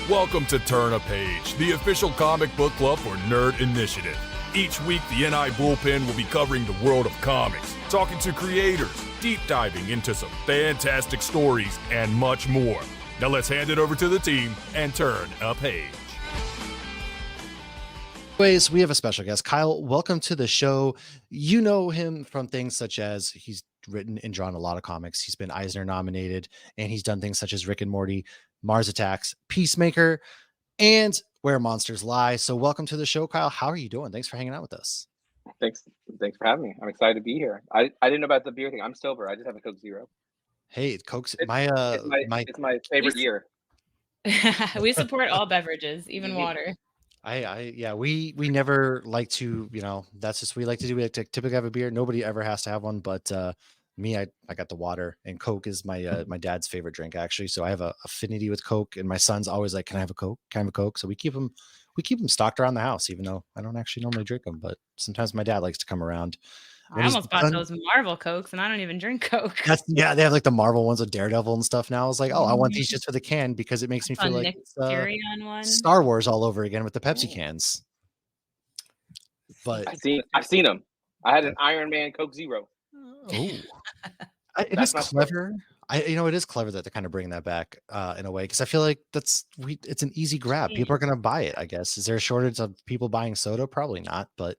Welcome to Turn a Page, the official comic book club for Nerd Initiative. Each week, the NI Bullpen will be covering the world of comics, talking to creators, deep diving into some fantastic stories, and much more. Now let's hand it over to the team and turn a page. Anyways, we have a special guest. Kyle, welcome to the show. You know him from things such as he's written and drawn a lot of comics. He's been Eisner nominated, and he's done things such as Rick and Morty, Mars Attacks, Peacemaker, and Where Monsters Lie. So welcome to the show, Kyle. How are you doing? Thanks for hanging out with us. Thanks for having me. I'm excited to be here. I didn't know about the beer thing. I'm sober. I just have a Coke Zero. Hey, Coke's It's my favorite year. We support all beverages, even water. We never like to, that's just we like to do. We like to typically have a beer. Nobody ever has to have one, but me, I got the water, and Coke is my my dad's favorite drink, actually. So I have a affinity with Coke, and my son's always like, "Can I have a Coke? Can I have a Coke?" So we keep them stocked around the house, even though I don't actually normally drink them, but sometimes my dad likes to come around. I almost bought those Marvel Cokes, and I don't even drink Coke. They have like the Marvel ones with Daredevil and stuff now. I was like, oh, I want these just for the can because it makes me feel like it's Star Wars all over again with the Pepsi cans. But I've seen them. I had an Iron Man Coke Zero. Oh, it is clever. It is clever that they're kind of bringing that back in a way, because I feel like it's an easy grab. People are going to buy it, I guess. Is there a shortage of people buying soda? Probably not, but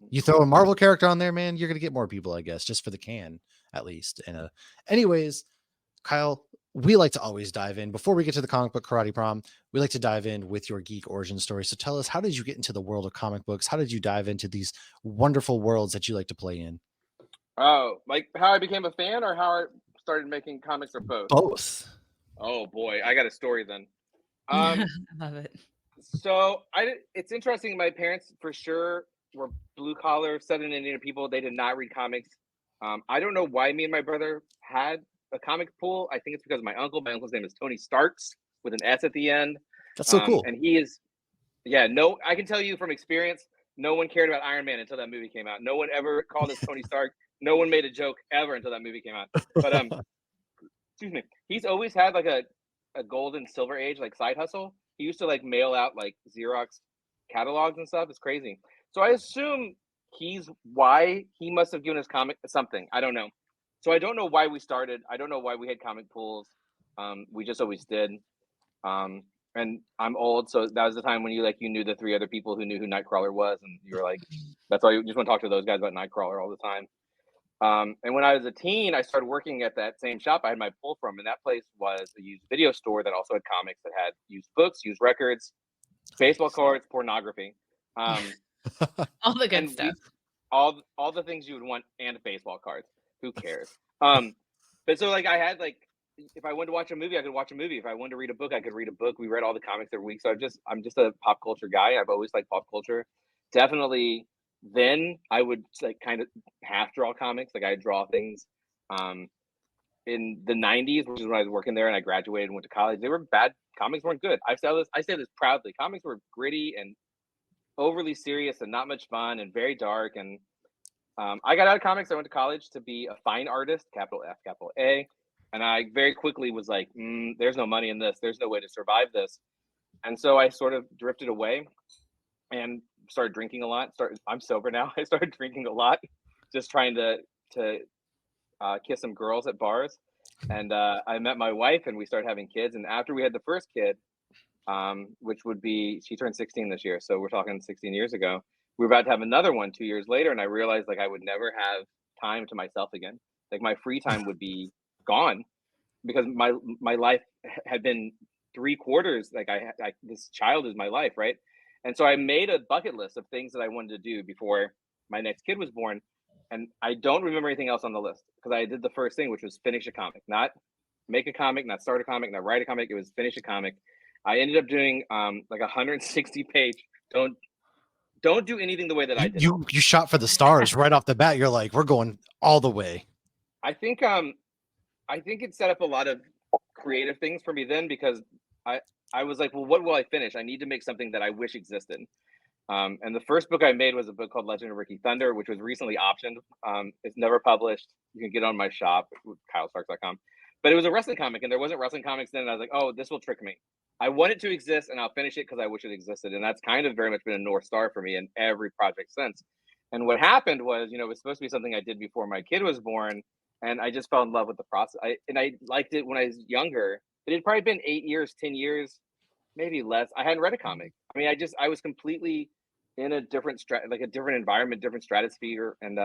you throw a Marvel character on there, man, you're going to get more people, I guess, just for the can, at least. And anyways, Kyle, we like to always dive in. Before we get to the comic book Karate Prom, we like to dive in with your geek origin story. So tell us, how did you get into the world of comic books? How did you dive into these wonderful worlds that you like to play in? Oh, like how I became a fan, or how I started making comics, or both? Both. Oh boy, I got a story then. I love it. So it's interesting. My parents for sure were blue collar Southern Indian people. They did not read comics. I don't know why me and my brother had a comic pool. I think it's because of my uncle. My uncle's name is Tony Starks with an S at the end. That's so cool. And he is, I can tell you from experience, no one cared about Iron Man until that movie came out. No one ever called us Tony Stark. No one made a joke ever until that movie came out. But excuse me, he's always had like a golden silver age like side hustle. He used to like mail out like Xerox catalogs and stuff. It's crazy. So I assume he's why he must have given us comic something. I don't know. So I don't know why we started. I don't know why we had comic pools. We just always did. And I'm old, so that was the time when you knew the three other people who knew who Nightcrawler was, and you were like, that's why you just want to talk to those guys about Nightcrawler all the time. And when I was a teen, I started working at that same shop I had my pull from, and that place was a used video store that also had comics, that had used books, used records, baseball cards, pornography, all the good stuff, all the things you would want, and baseball cards. Who cares? But so I had if I wanted to watch a movie, I could watch a movie. If I wanted to read a book, I could read a book. We read all the comics every week. So I'm just a pop culture guy. I've always liked pop culture. Definitely. Then I would kind of half draw comics. I'd draw things in the 90s, which is when I was working there and I graduated and went to college. They were bad. Comics weren't good. I say this proudly. Comics were gritty and overly serious and not much fun and very dark. And I got out of comics. I went to college to be a fine artist, capital F, capital A. And I very quickly was like, there's no money in this. There's no way to survive this. And so I sort of drifted away and started drinking a lot. I'm sober now. I started drinking a lot, just trying to kiss some girls at bars. And I met my wife, and we started having kids. And after we had the first kid, which would be, she turned 16 this year, so we're talking 16 years ago, we were about to have another one 2 years later, and I realized I would never have time to myself again. My free time would be gone, because my life had been 3/4 this child is my life, right? And so I made a bucket list of things that I wanted to do before my next kid was born. And I don't remember anything else on the list, because I did the first thing, which was finish a comic. Not make a comic, not start a comic, not write a comic. It was finish a comic. I ended up doing 160 page. Don't do anything the way that I did. You shot for the stars right off the bat. You're like, we're going all the way. I think it set up a lot of creative things for me then, because I was like, well, what will I finish? I need to make something that I wish existed. And the first book I made was a book called Legend of Ricky Thunder, which was recently optioned. It's never published. You can get it on my shop, KyleStarks.com. But it was a wrestling comic, and there wasn't wrestling comics then. And I was like, oh, this will trick me. I want it to exist, and I'll finish it because I wish it existed. And that's kind of very much been a North Star for me in every project since. And what happened was, it was supposed to be something I did before my kid was born, and I just fell in love with the process. I liked it when I was younger. It had probably been 8 years, 10 years, maybe less. I hadn't read a comic. I mean, I was completely in a different a different environment, different stratosphere, and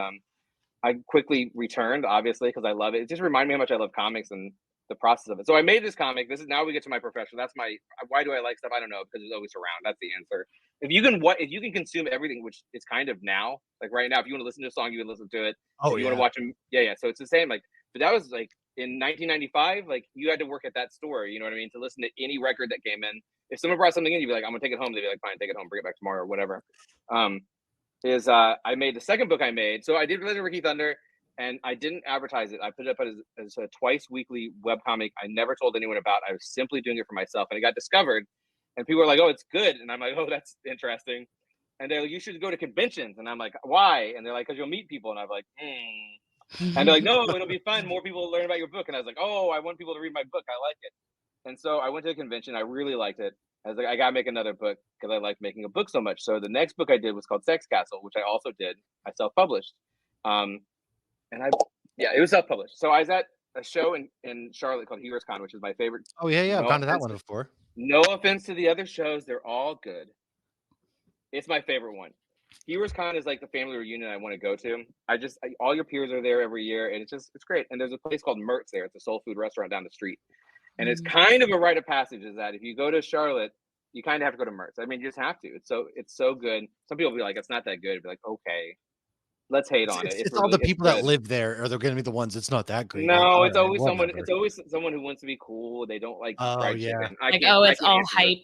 I quickly returned, obviously, because I love it. It just reminded me how much I love comics and the process of it. So I made this comic. This is now we get to my profession. That's why do I like stuff? I don't know, because it's always around. That's the answer. If you can consume everything, which is kind of now, like right now, if you want to listen to a song, you can listen to it. Oh, if you want to watch them, yeah. So it's the same. Like, but that was like in 1995. Like you had to work at that store. You know what I mean? To listen to any record that came in. If someone brought something in, you'd be like, I'm gonna take it home. They'd be like, fine, take it home, bring it back tomorrow or whatever. I made the second book I made. So I did Legend of Ricky Thunder, and I didn't advertise it. I put it up as a twice weekly webcomic. I never told anyone about. I was simply doing it for myself, and it got discovered. And people were like, oh, it's good. And I'm like, oh, that's interesting. And they're like, you should go to conventions. And I'm like, why? And they're like, because you'll meet people. And I'm like, And they're like, no, it'll be fun. More people will learn about your book. And I was like, oh, I want people to read my book. I like it. And so I went to a convention. I really liked it. I was like, I got to make another book because I like making a book so much. So the next book I did was called Sex Castle, which I also did. I self-published. It was self-published. So I was at a show in Charlotte called Heroes Con, which is my favorite. Oh, yeah. I've gone to that one before. No offense to the other shows. They're all good. It's my favorite one. Heroes Con is like the family reunion I want to go to. All your peers are there every year, and it's great. And there's a place called Mertz there. It's a soul food restaurant down the street. And it's kind of a rite of passage is that if you go to Charlotte, you kind of have to go to Mertz. I mean, you just have to. It's so good. Some people will be like, it's not that good. It'd be like, okay, let's hate on it. It's all the people that live there, or they're going to be the ones. It's not that great. No, it's always someone. It's always someone who wants to be cool. They don't like fried chicken. It's all hype.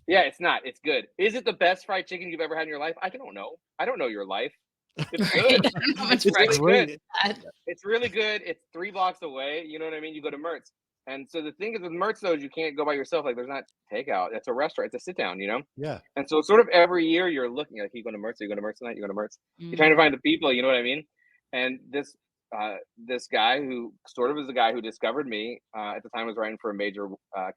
Yeah, it's not. It's good. Is it the best fried chicken you've ever had in your life? I don't know. I don't know your life. It's good. It's really good. It's really good. It's 3 blocks away. You know what I mean? You go to Mertz. And so the thing is with Mertz, though, is you can't go by yourself. Like, there's not takeout. It's a restaurant. It's a sit down, Yeah. And so sort of every year you're looking like, you going to Mertz? Are you going to Mertz tonight? You going to Mertz? You're trying to find the people. You know what I mean? And this guy who sort of is the guy who discovered me at the time was writing for a major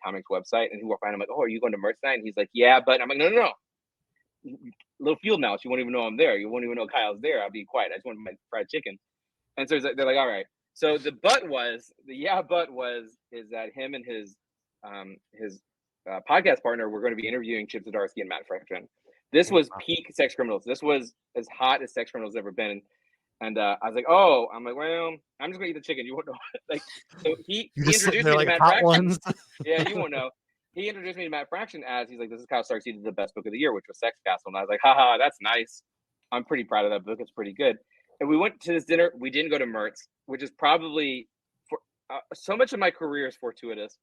comics website, and he walked by and I'm like, oh, are you going to Mertz tonight? And he's like, yeah, but I'm like, no. Little field mouse. You won't even know I'm there. You won't even know Kyle's there. I'll be quiet. I just want my fried chicken. And so they're like, all right. So the but was that him and his podcast partner were going to be interviewing Chip Zdarsky and Matt Fraction. This was peak Sex Criminals. This was as hot as Sex Criminals ever been. And I was like, oh, I'm like, well, I'm just gonna eat the chicken. You won't know. Like, so he introduced me to Matt Fraction. Yeah, you won't know. He introduced me to Matt Fraction as he's like, this is Kyle Starks. He did the best book of the year, which was Sex Castle. And I was like, haha, that's nice. I'm pretty proud of that book. It's pretty good. And we went to this dinner. We didn't go to Mertz, which is probably for so much of my career is fortuitous.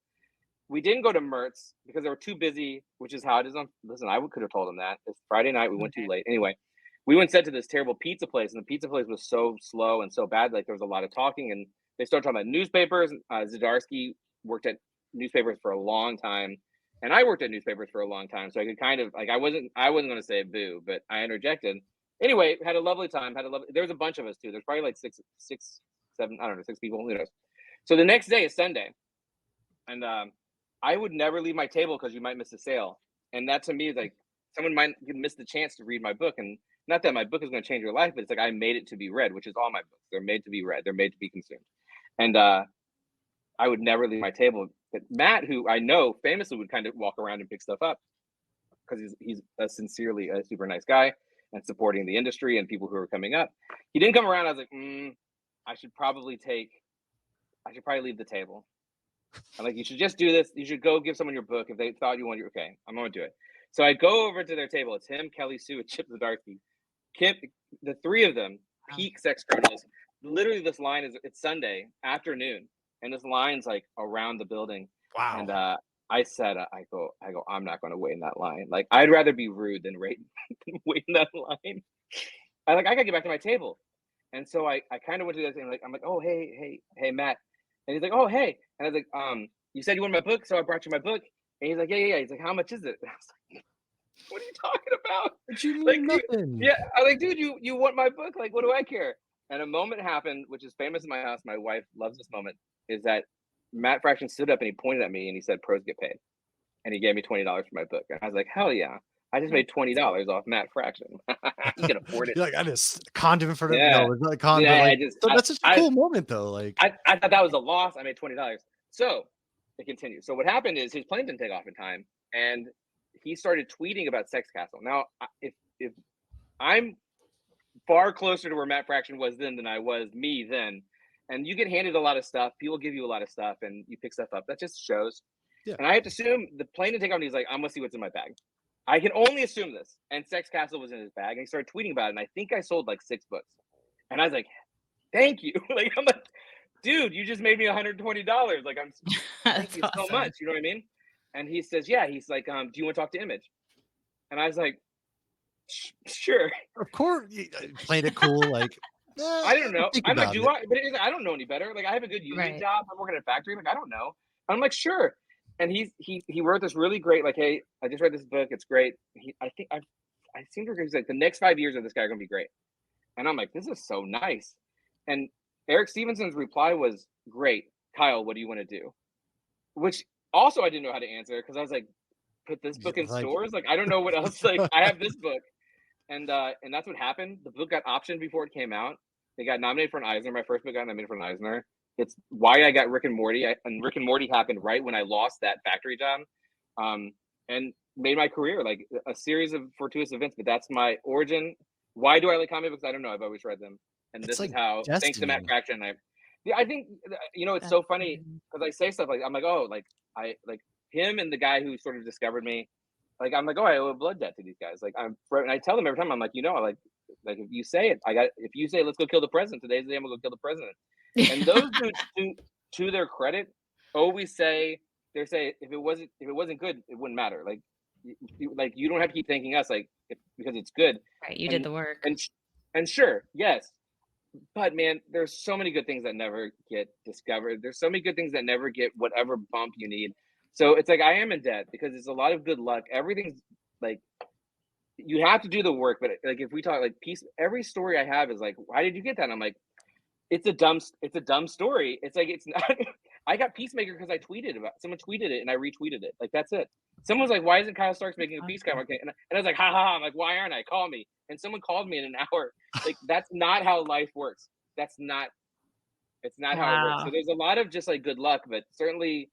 We didn't go to Mertz because they were too busy, which is how it is. Listen, I could have told them that. It's Friday night. We went too late. Anyway, we went to this terrible pizza place, and the pizza place was so slow and so bad. Like, there was a lot of talking, and they started talking about newspapers. Zdarsky worked at newspapers for a long time, and I worked at newspapers for a long time. So I could kind of like, I wasn't going to say boo, but I interjected. Anyway, had a lovely time. There was a bunch of us too. There's probably like six, seven, I don't know, 6 people. Who knows? So the next day is Sunday, and I would never leave my table because you might miss a sale. And that to me is like, someone might miss the chance to read my book. And not that my book is going to change your life, but it's like, I made it to be read, which is all my books. They're made to be read. They're made to be consumed. And I would never leave my table. But Matt, who I know famously would kind of walk around and pick stuff up because he's sincerely a super nice guy and supporting the industry and people who are coming up. He didn't come around. I was like, I should probably leave the table. I'm like, you should just do this. You should go give someone your book. If they thought you wanted, okay, I'm going to do it. So I go over to their table. It's him, Kelly Sue, and Chip Zdarsky. The 3 of them, peak Sex Criminals. Literally, this line it's Sunday afternoon, and this line's like around the building. Wow. And I said, I go, I'm not going to wait in that line. Like, I'd rather be rude than wait in that line. I gotta get back to my table. And so I kind of went to that thing. I'm like, oh, hey, Matt. And he's like, oh, hey. And I was like, you said you wanted my book, so I brought you my book. And he's like, yeah. He's like, how much is it? And I was like, what are you talking about? But you mean nothing. Yeah. I was like, dude, you want my book? Like, what do I care? And a moment happened, which is famous in my house. My wife loves this moment, is that Matt Fraction stood up and he pointed at me and he said, "Pros get paid," and he gave me $20 for my book. And I was like, "Hell yeah! I just made $20 off Matt Fraction. He can afford it." You're like, I just condom for Yeah. no, it's not a con, Yeah, but I like, just- so that's such a cool moment though. Like, I thought that was a loss. I made $20. So it continues. So what happened is his plane didn't take off in time, and he started tweeting about Sex Castle. Now, if I'm far closer to where Matt Fraction was then than I was me then, and you get handed a lot of stuff, people give you a lot of stuff, and you pick stuff up. That just shows. Yeah. And I have to assume the plane didn't take off, and he's like, "I'm gonna see what's in my bag." I can only assume this. And Sex Castle was in his bag, and he started tweeting about it. And I think I sold like 6 books, and I was like, "Thank you." Like I'm like, dude, you just made me $120. Like thank you so much. You know what I mean? And he says, yeah. He's like, do you want to talk to Image? And I was like, sure. of course, you played it cool. Like, I don't know. I'm like, do I? But I don't know any better. Like I have a good union job. I'm working at a factory. Like I don't know. I'm like, sure. And he wrote this really great. Like, hey, I just read this book. It's great. I seem to agree. He's like, the next 5 years of this guy are gonna be great. And I'm like, this is so nice. And Eric Stevenson's reply was, great. Kyle, what do you want to do? Which also I didn't know how to answer because I was like, put this book in stores? Like, I don't know what else. Like, I have this book. And that's what happened. The book got optioned before it came out. They got nominated for an Eisner. My first book got nominated for an Eisner. It's why I got Rick and Morty. And Rick and Morty happened right when I lost that factory job. And made my career like a series of fortuitous events. But that's my origin. Why do I like comic books? I don't know. I've always read them. And this is how, thanks to Matt Fraction, I think, it's so funny because I say stuff like, I'm like, oh, like I like him and the guy who sort of discovered me. Like, I'm like, oh, I owe a blood debt to these guys. Like, and I tell them every time, I'm like, like if you say it, if you say, let's go kill the president, today's the day I'm gonna go kill the president. And those dudes, to their credit, always say, if it wasn't good, it wouldn't matter. Like, you don't have to keep thanking us, like, because it's good. Right, you did the work. And sure, yes. But man, there's so many good things that never get discovered. There's so many good things that never get whatever bump you need. So it's like I am in debt because it's a lot of good luck. Everything's like you have to do the work, but like if we talk like every story I have is like, why did you get that? And I'm like, it's a dumb story. It's like it's not. I got Peacemaker because someone tweeted it and I retweeted it. Like that's it. Someone was like, why isn't Kyle Starks making a Peacemaker? And I was like, ha ha ha. I'm like, why aren't I? Call me. And someone called me in an hour. Like that's not how life works. It's not how it works. So there's a lot of just like good luck, but certainly,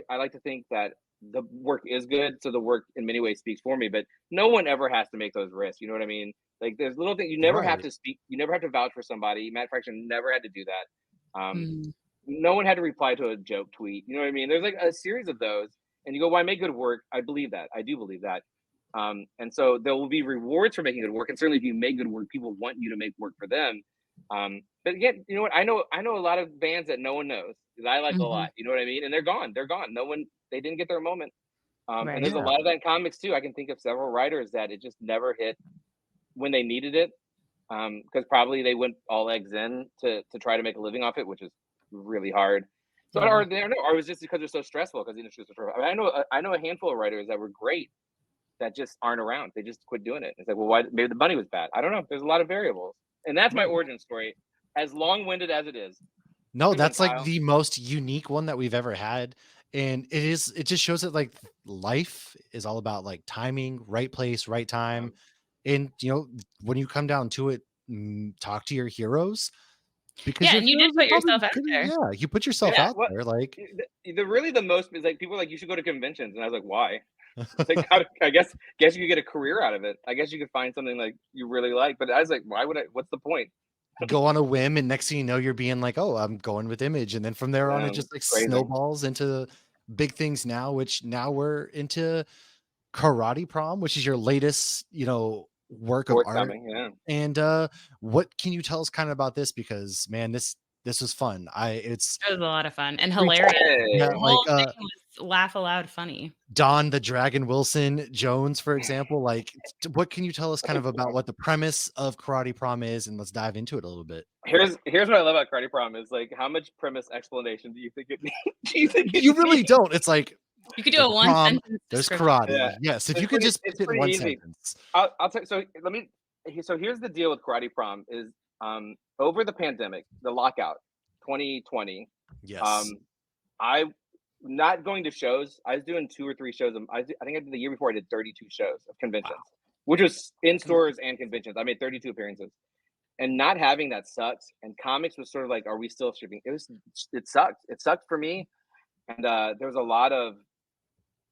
I like to think that the work is good. So the work in many ways speaks for me, but no one ever has to make those risks. You know what I mean? Like there's little things you never have to speak. You never have to vouch for somebody. Matt Fraction never had to do that. No one had to reply to a joke tweet. You know what I mean? There's like a series of those and you go, well, I make good work. I believe that. I do believe that. And so there will be rewards for making good work. And certainly if you make good work, people want you to make work for them. But again, you know what? I know a lot of bands that no one knows that I like a lot. You know what I mean? And they're gone. They didn't get their moment. And there's a lot of that in comics too. I can think of several writers that it just never hit when they needed it. Because probably they went all eggs in to try to make a living off it, which is really hard. So or it was just because they're so stressful because the industry is so stressful. I know a handful of writers that were great that just aren't around. They just quit doing it. It's like, well, why? Maybe the money was bad. I don't know. There's a lot of variables. And that's my origin story, as long-winded as it is. No, that's like the most unique one that we've ever had. And it just shows that like life is all about like timing, right place, right time. And when you come down to it, talk to your heroes. Because and you did put yourself out there. Yeah, you put yourself out there. Like the most is like people are like, you should go to conventions. And I was like, why? Like, I guess you could get a career out of it. I guess you could find something like you really like. But I was like, why would I? What's the point? Go on a whim, and next thing you know, you're being like, oh, I'm going with Image, and then from there on, it just like snowballs into big things now. Which now we're into Karate Prom, which is your latest, work of art. And what can you tell us kind of about this? Because man, this was fun. It was a lot of fun and hilarious. Yeah, the whole thing was laugh aloud funny. Don the Dragon Wilson Jones, for example. Like, what can you tell us kind of about what the premise of Karate Prom is, and let's dive into it a little bit. Here's what I love about Karate Prom is like, how much premise explanation do you think it needs? You really don't. It's like you could do a one sentence. There's karate. Yeah. Yes, if you could just put it in one sentence. I'll tell you. So here's the deal with Karate Prom is over the pandemic, the lockout, 2020. Yes. not going to shows. I was doing 2 or 3 shows. I think I did the year before. I did 32 shows of conventions, which was in stores and conventions. I made 32 appearances, and not having that sucks. And comics was sort of like, are we still shipping? It sucked. It sucked for me, and there was a lot of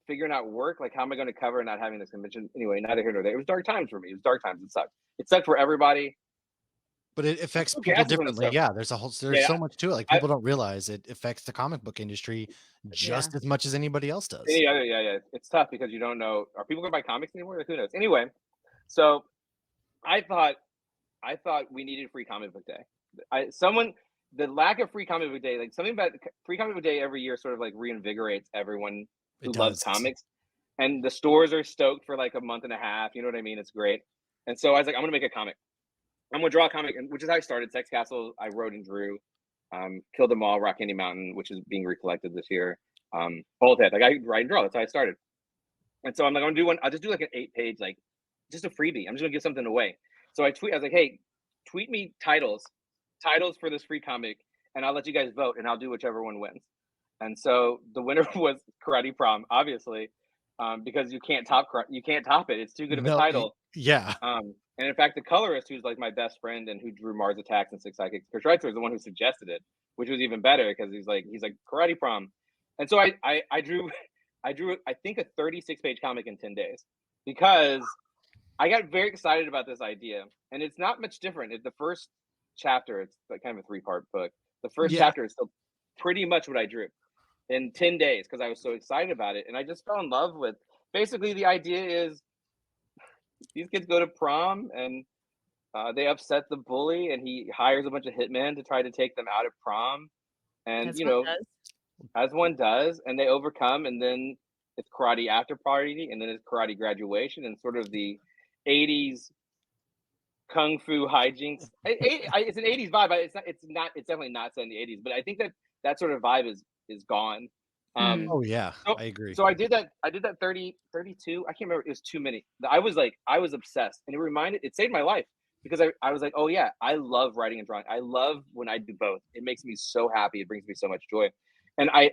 figuring out work. Like, how am I going to cover not having this convention? Anyway, neither here nor there. It was dark times for me. It was dark times. It sucked. It sucked for everybody. But it affects Okay, people that's when it differently. sucked. Yeah, there's Yeah, so much to it. Like people don't realize it affects the comic book industry just as much as anybody else does. yeah. It's tough because you don't know, are people going to buy comics anymore? Like, who knows? Anyway, so I thought we needed free comic book day. The lack of free comic book day, like something about free comic book day every year sort of like reinvigorates everyone who loves comics. And the stores are stoked for like a month and a half. You know what I mean? It's great. And so I was like, I'm going to make a comic. I'm going to draw a comic, which is how I started. Sex Castle, I wrote and drew. Killed Them All, Rock Candy Mountain, which is being recollected this year. Old Head, like I write and draw. That's how I started. And so I'm like, I'm going to do one. I'll just do like an 8-page, like just a freebie. I'm just going to give something away. So I was like, hey, tweet me titles for this free comic, and I'll let you guys vote, and I'll do whichever one wins. And so the winner was Karate Prom, obviously, because you can't top it. It's too good of a title. Yeah. And in fact, the colorist, who's like my best friend and who drew Mars Attacks and Six Psychics, Chris Reitzer, is the one who suggested it, which was even better because he's like Karate Prom. And so I drew I think a 36-page comic in 10 days because I got very excited about this idea. And it's not much different. The first chapter, it's like kind of a 3-part book. The first chapter is still pretty much what I drew in 10 days because I was so excited about it. And I just fell in love with, basically the idea is these kids go to prom and they upset the bully and he hires a bunch of hitmen to try to take them out of prom. And, as one does, and they overcome, and then it's karate after party, and then it's karate graduation, and sort of the 80s kung fu hijinks. It's an 80s vibe. It's definitely not set in the 80s, but I think that sort of vibe is gone. Oh yeah, I agree. So I did that 30, 32. I can't remember. It was too many. I was obsessed, and it saved my life because I was like, oh yeah, I love writing and drawing. I love when I do both. It makes me so happy. It brings me so much joy. And I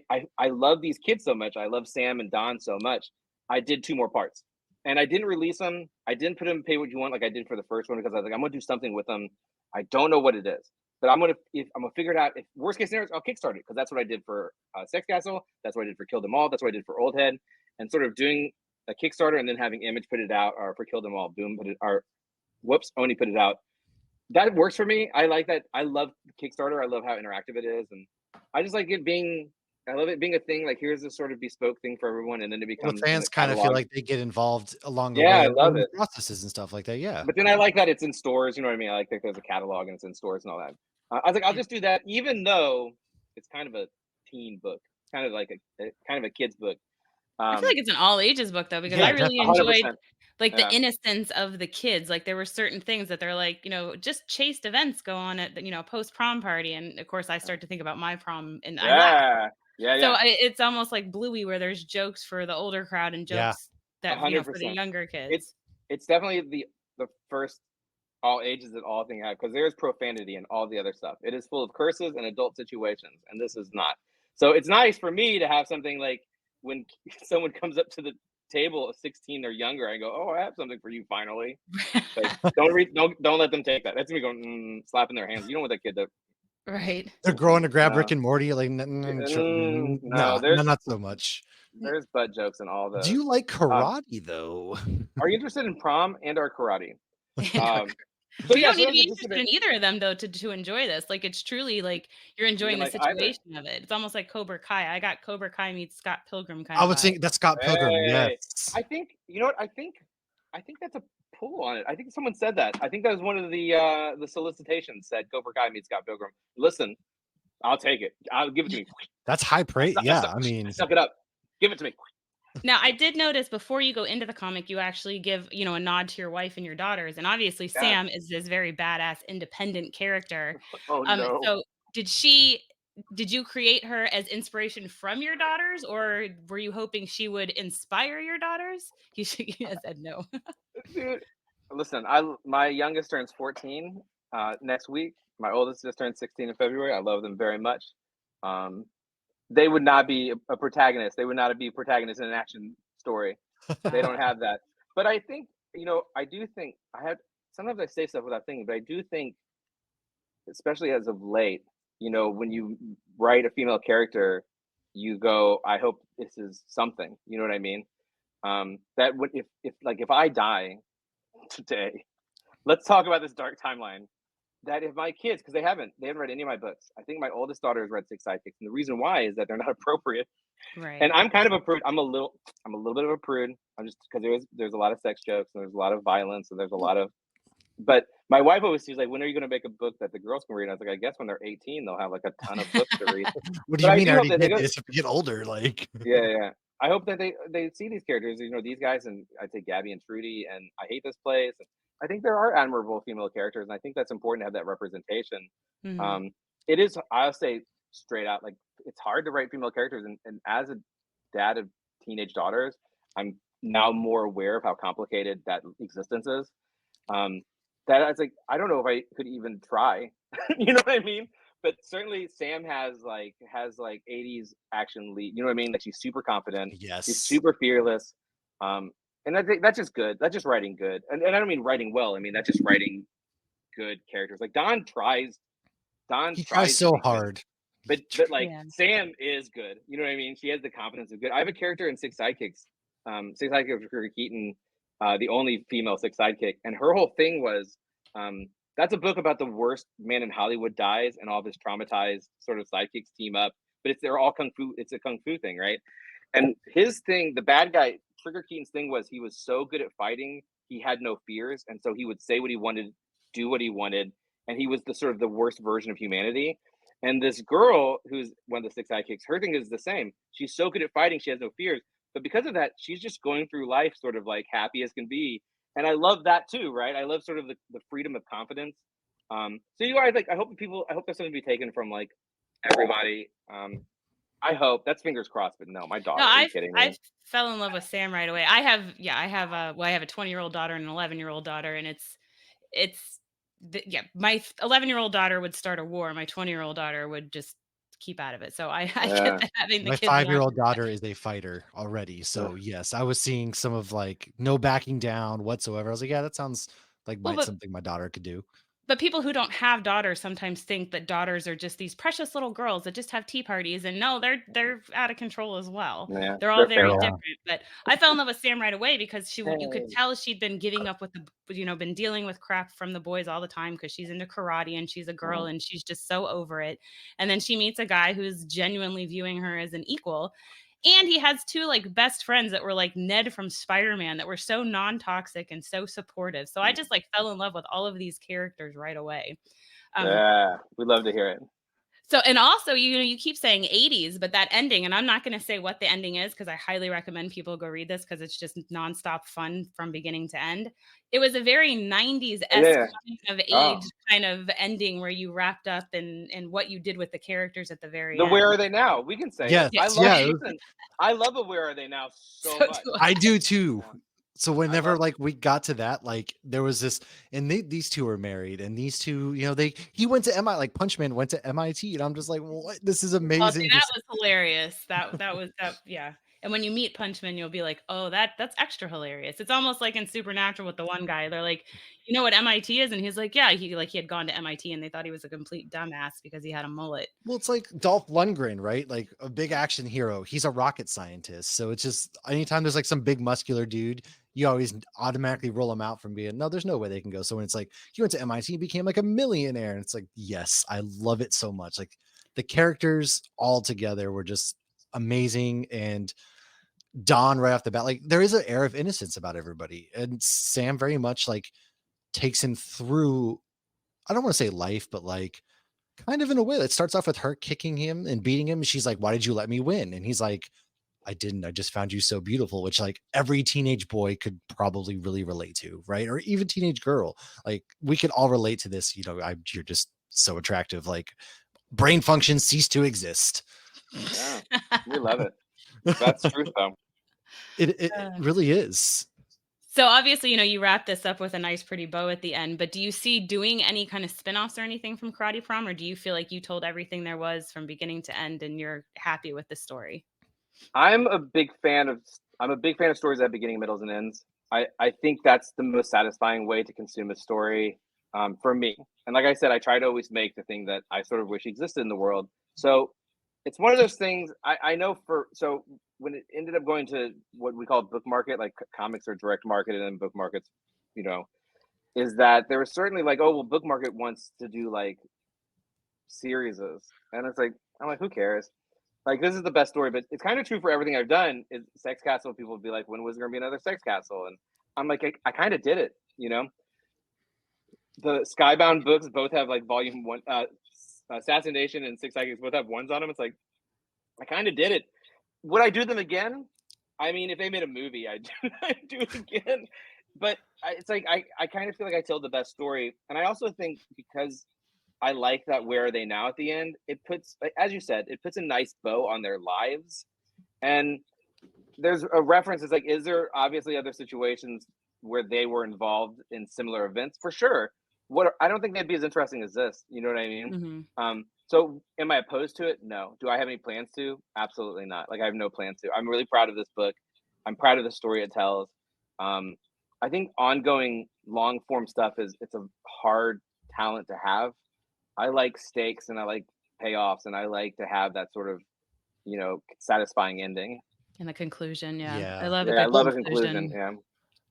love these kids so much. I love Sam and Don so much. I did 2 more parts, and I didn't release them. I didn't put them in Pay What You Want like I did for the first one because I was like, I'm gonna do something with them. I don't know what it is, but I'm gonna figure it out. If worst case scenario, I'll Kickstart it because that's what I did for Sex Castle. That's what I did for Kill Them All. That's what I did for Old Head, and sort of doing a Kickstarter and then having Image put it out, or for Kill Them All, Boom put it, or Oni put it out. That works for me. I like that. I love Kickstarter. I love how interactive it is, and I just like it being. I love it being a thing. Like, here's this sort of bespoke thing for everyone, and then it becomes. The fans kind of feel like they get involved along the way. I love it. Processes and stuff like that. Yeah. But then I like that it's in stores. You know what I mean? I like that there's a catalog and it's in stores and all that. I was like, I'll just do that, even though it's kind of a teen book, kind of like a kid's book. I feel like it's an all ages book though, because I really enjoyed like the innocence of the kids. Like there were certain things that they're like, just chaste events go on at post prom party, and of course I start to think about my prom and I laugh. So it's almost like Bluey, where there's jokes for the older crowd and jokes that for the younger kids. It's definitely the first all ages at all thing because there's profanity and all the other stuff. It is full of curses and adult situations, and this is not. So it's nice for me to have something like when someone comes up to the table at 16 or younger, I go, "Oh, I have something for you finally." Like, don't let them take that. That's me going slapping their hands. You don't want that kid to. Right. They're growing to grab Rick and Morty. Like, no, not so much. There's butt jokes and all those. Do you like karate though? Are you interested in prom and or karate? So you don't need to be interested in either of them though to enjoy this. Like, it's truly like you're enjoying the situation of it. It's almost like Cobra Kai. I got Cobra Kai meets Scott Pilgrim kind of. I would think that's Scott Pilgrim. Yes. I think you know what I think that's a pull on it. I think someone said that. I think that was one of the solicitations said Cobra Kai meets Scott Pilgrim. Listen, I'll take it. I'll give it to me. That's high praise. I mean, suck it up. Give it to me. Now, I did notice before you go into the comic, you actually give, a nod to your wife and your daughters. And obviously Sam is this very badass, independent character. Oh, no. So did you create her as inspiration from your daughters, or were you hoping she would inspire your daughters? You said no. Dude, listen, my youngest turns 14 next week. My oldest just turned 16 in February. I love them very much. they would not be a protagonist. They would not be a protagonist in an action story. They don't have that. But I think, I do think sometimes I say stuff without thinking, but I do think, especially as of late, when you write a female character, you go, I hope this is something, you know what I mean? That would, if I die today, let's talk about this dark timeline. That if my kids, because they haven't read any of my books. I think my oldest daughter has read Six Sidekicks, and the reason why is that they're not appropriate. Right. And I'm kind of a prude. I'm a little bit of a prude. I'm just because there's a lot of sex jokes and there's a lot of violence and there's a lot of. But my wife always sees like, when are you going to make a book that the girls can read? And I was like, I guess when they're 18, they'll have like a ton of books to read. What do you mean? I already did this. If we get older, like. Yeah. I hope that they see these characters, these guys, and I'd say Gabby and Trudy, and I Hate This Place. And I think there are admirable female characters, and I think that's important to have that representation. Mm-hmm. It is, I'll say straight out, like, it's hard to write female characters, and as a dad of teenage daughters, I'm now more aware of how complicated that existence is. That I was like, I don't know if I could even try. You know what I mean? But certainly Sam has like 80s action lead. You know what I mean? Like, she's super confident. Yes. She's super fearless. And I think that's just good. That's just writing good. And I don't mean writing well. I mean, that's just writing good characters. Like Don tries so hard. But like, yeah. Sam is good. You know what I mean? She has the confidence of good. I have a character in Six Sidekicks. Six Sidekicks with Trigger Keaton, the only female Six Sidekick. And her whole thing was, that's a book about the worst man in Hollywood dies and all of his traumatized sort of sidekicks team up. But they're all kung fu. It's a kung fu thing, right? And his thing, the bad guy, Trigger Keaton's thing was he was so good at fighting, he had no fears. And so he would say what he wanted, do what he wanted. And he was the sort of the worst version of humanity. And this girl, who's one of the Six Sidekicks, her thing is the same. She's so good at fighting, she has no fears. But because of that, she's just going through life sort of like happy as can be. And I love that too, right? I love sort of the freedom of confidence. So I hope there's something to be taken from like everybody. I hope that's fingers crossed, but no, my daughter. No, are you kidding me? I fell in love with Sam right away. I have a 20-year-old daughter and an 11-year-old daughter, and my 11-year-old daughter would start a war. My 20-year-old daughter would just keep out of it. So I get that having the my kids. 5-year-old daughter is a fighter already. So yes, I was seeing some of like no backing down whatsoever. I was like, yeah, that sounds like something my daughter could do. But people who don't have daughters sometimes think that daughters are just these precious little girls that just have tea parties, and no, they're out of control as well. Yeah, they're all very different. But I fell in love with Sam right away because you could tell she'd been giving up with been dealing with crap from the boys all the time because she's into karate and she's a girl and she's just so over it. And then she meets a guy who's genuinely viewing her as an equal. And he has two like best friends that were like Ned from Spider-Man that were so non-toxic and so supportive. So I just like fell in love with all of these characters right away. Yeah, we love to hear it. So, and also, you keep saying 80s, but that ending, and I'm not going to say what the ending is because I highly recommend people go read this because it's just nonstop fun from beginning to end. It was a very 90s-esque of age kind of ending where you wrapped up and what you did with the characters at the very end. Where are they now? We can say yes. I love it. Where are they now so much. I do too. So whenever like we got to that, like there was this, and these two were married, and these two, he went to MIT, like Punchman went to MIT, and I'm just like, what? This is amazing. Oh, see, that was hilarious. That was that, yeah. And when you meet Punchman, you'll be like, oh, that's extra hilarious. It's almost like in Supernatural with the one guy. They're like, you know what MIT is? And he's like, yeah, he had gone to MIT and they thought he was a complete dumbass because he had a mullet. Well, it's like Dolph Lundgren, right? Like a big action hero. He's a rocket scientist. So it's just anytime there's like some big muscular dude, you always automatically roll them out from being, no, there's no way they can go. So when it's like, he went to MIT and became like a millionaire. And it's like, yes, I love it so much. Like the characters all together were just amazing. And Don right off the bat, like there is an air of innocence about everybody. And Sam very much like takes him through, I don't want to say life, but like kind of in a way that starts off with her kicking him and beating him. She's like, why did you let me win? And he's like, I didn't. I just found you so beautiful, which like every teenage boy could probably really relate to, right? Or even teenage girl. Like we could all relate to this. You're just so attractive. Like brain functions cease to exist. Yeah, we love it. That's truth, though. It really is. So obviously, you wrap this up with a nice, pretty bow at the end. But do you see doing any kind of spin-offs or anything from Karate Prom, or do you feel like you told everything there was from beginning to end, and you're happy with the story? I'm a big fan of stories that have beginning, middles, and ends. I think that's the most satisfying way to consume a story, for me. And like I said, I try to always make the thing that I sort of wish existed in the world. So it's one of those things I know so when it ended up going to what we call book market, like comics are direct marketed and book markets, you know, is that there was certainly like, oh well, book market wants to do like series, and it's like I'm like, who cares? Like this is the best story, but it's kind of true for everything I've done. Is Sex Castle? People would be like, when was there gonna be another Sex Castle? And I'm like, I kind of did it, you know. The Skybound books both have like volume one, Assassination and Six Psychics both have ones on them. It's like I kind of did it. Would I do them again? I mean, if they made a movie, I'd do it again. But it's like I kind of feel like I told the best story, and I also think because I like that where are they now at the end, it puts, as you said, it puts a nice bow on their lives. And there's a reference, it's like, is there obviously other situations where they were involved in similar events? For sure. I don't think they'd be as interesting as this. You know what I mean? So am I opposed to it? No. Do I have any plans to? Absolutely not. Like I have no plans to. I'm really proud of this book. I'm proud of the story it tells. I think ongoing long form stuff it's a hard talent to have. I like stakes and I like payoffs and I like to have that sort of, satisfying ending. In the conclusion, yeah. Yeah. I love a Yeah, I good love a conclusion. conclusion.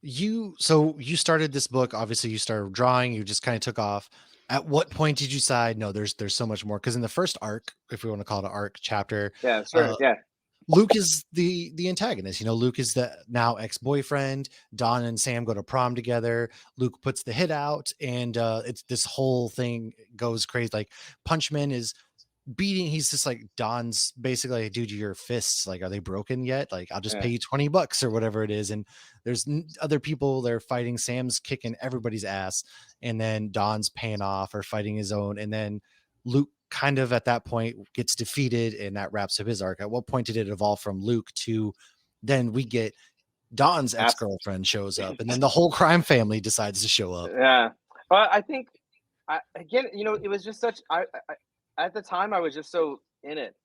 Yeah. So you started this book, obviously you started drawing, you just kind of took off. At what point did you decide, no, there's so much more? Because in the first arc, if we want to call it an arc chapter, Yeah, sure. Yeah. Luke is the antagonist. Luke is the now ex-boyfriend. Don and Sam go to prom together. Luke puts the hit out, and it's this whole thing goes crazy. Like Punchman is beating, he's just like, Don's basically like, dude, your fists, like, are they broken yet? Like, I'll just pay you $20 or whatever it is. And there's other people they're fighting. Sam's kicking everybody's ass, and then Don's paying off or fighting his own, and then Luke kind of at that point gets defeated, and that wraps up his arc. At what point did it evolve from Luke to then we get Don's ex-girlfriend shows up, and then the whole crime family decides to show up? Yeah. But I think again, it was just such I at the time I was just so in it.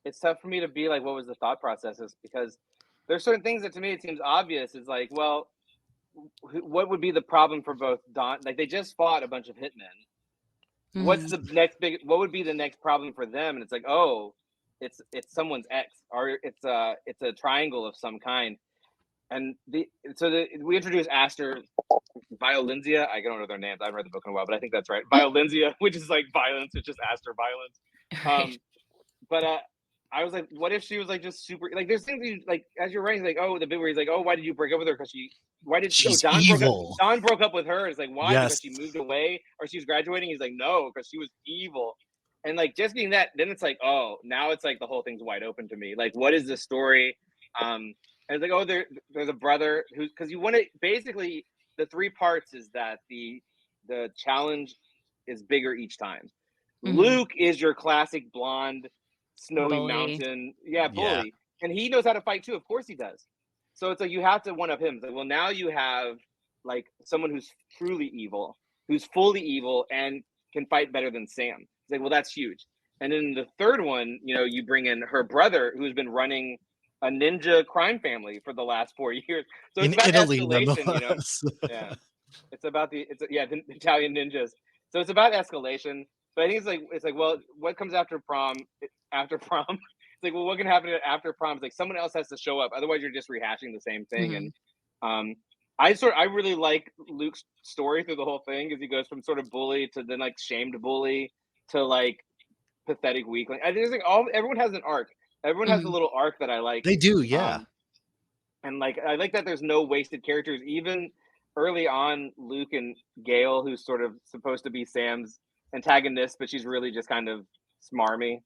It's tough for me to be like, what was the thought processes? Because there's certain things that to me it seems obvious. It's like, well, what would be the problem for both Don? Like they just fought a bunch of hitmen. What's the next what would be the next problem for them? And it's like, oh, it's someone's ex, or it's a triangle of some kind. And we introduced Aster Violinzia. I don't know their names. I haven't read the book in a while, but I think that's right. Violinzia, which is like violence. It's just Aster violence. But I was like, what if she was like just super, like there's things you, like as you're writing, like, oh, the bit where he's like, oh, why did you break up with her? Because Don evil. Don broke up with her. It's like, why? Yes. Because she moved away or she was graduating. He's like, no, because she was evil. And like just being that, then it's like, oh, now it's like the whole thing's wide open to me. Like, what is the story? And it's like, oh, there's a brother who's, because you want to basically, the three parts is that the challenge is bigger each time. Luke is your classic blonde, snowy mountain, bully, and he knows how to fight too. Of course he does. So it's like you have to one up him. It's like, well, now you have like someone who's truly evil, who's fully evil, and can fight better than Sam. It's like, well, that's huge. And then the third one, you bring in her brother, who's been running a ninja crime family for the last 4 years. So it's about Italy, escalation, Yeah, it's about the Italian ninjas. So it's about escalation. But I think it's like, well, what comes after prom? After prom, it's like, well, what can happen after prom? It's like someone else has to show up. Otherwise, you're just rehashing the same thing. And I really like Luke's story through the whole thing, as he goes from sort of bully to then like shamed bully to like pathetic weakling. I think everyone has an arc. Everyone has a little arc that I like. They do, yeah. And like I like that there's no wasted characters. Even early on, Luke and Gail, who's sort of supposed to be Sam's antagonist, but she's really just kind of smarmy.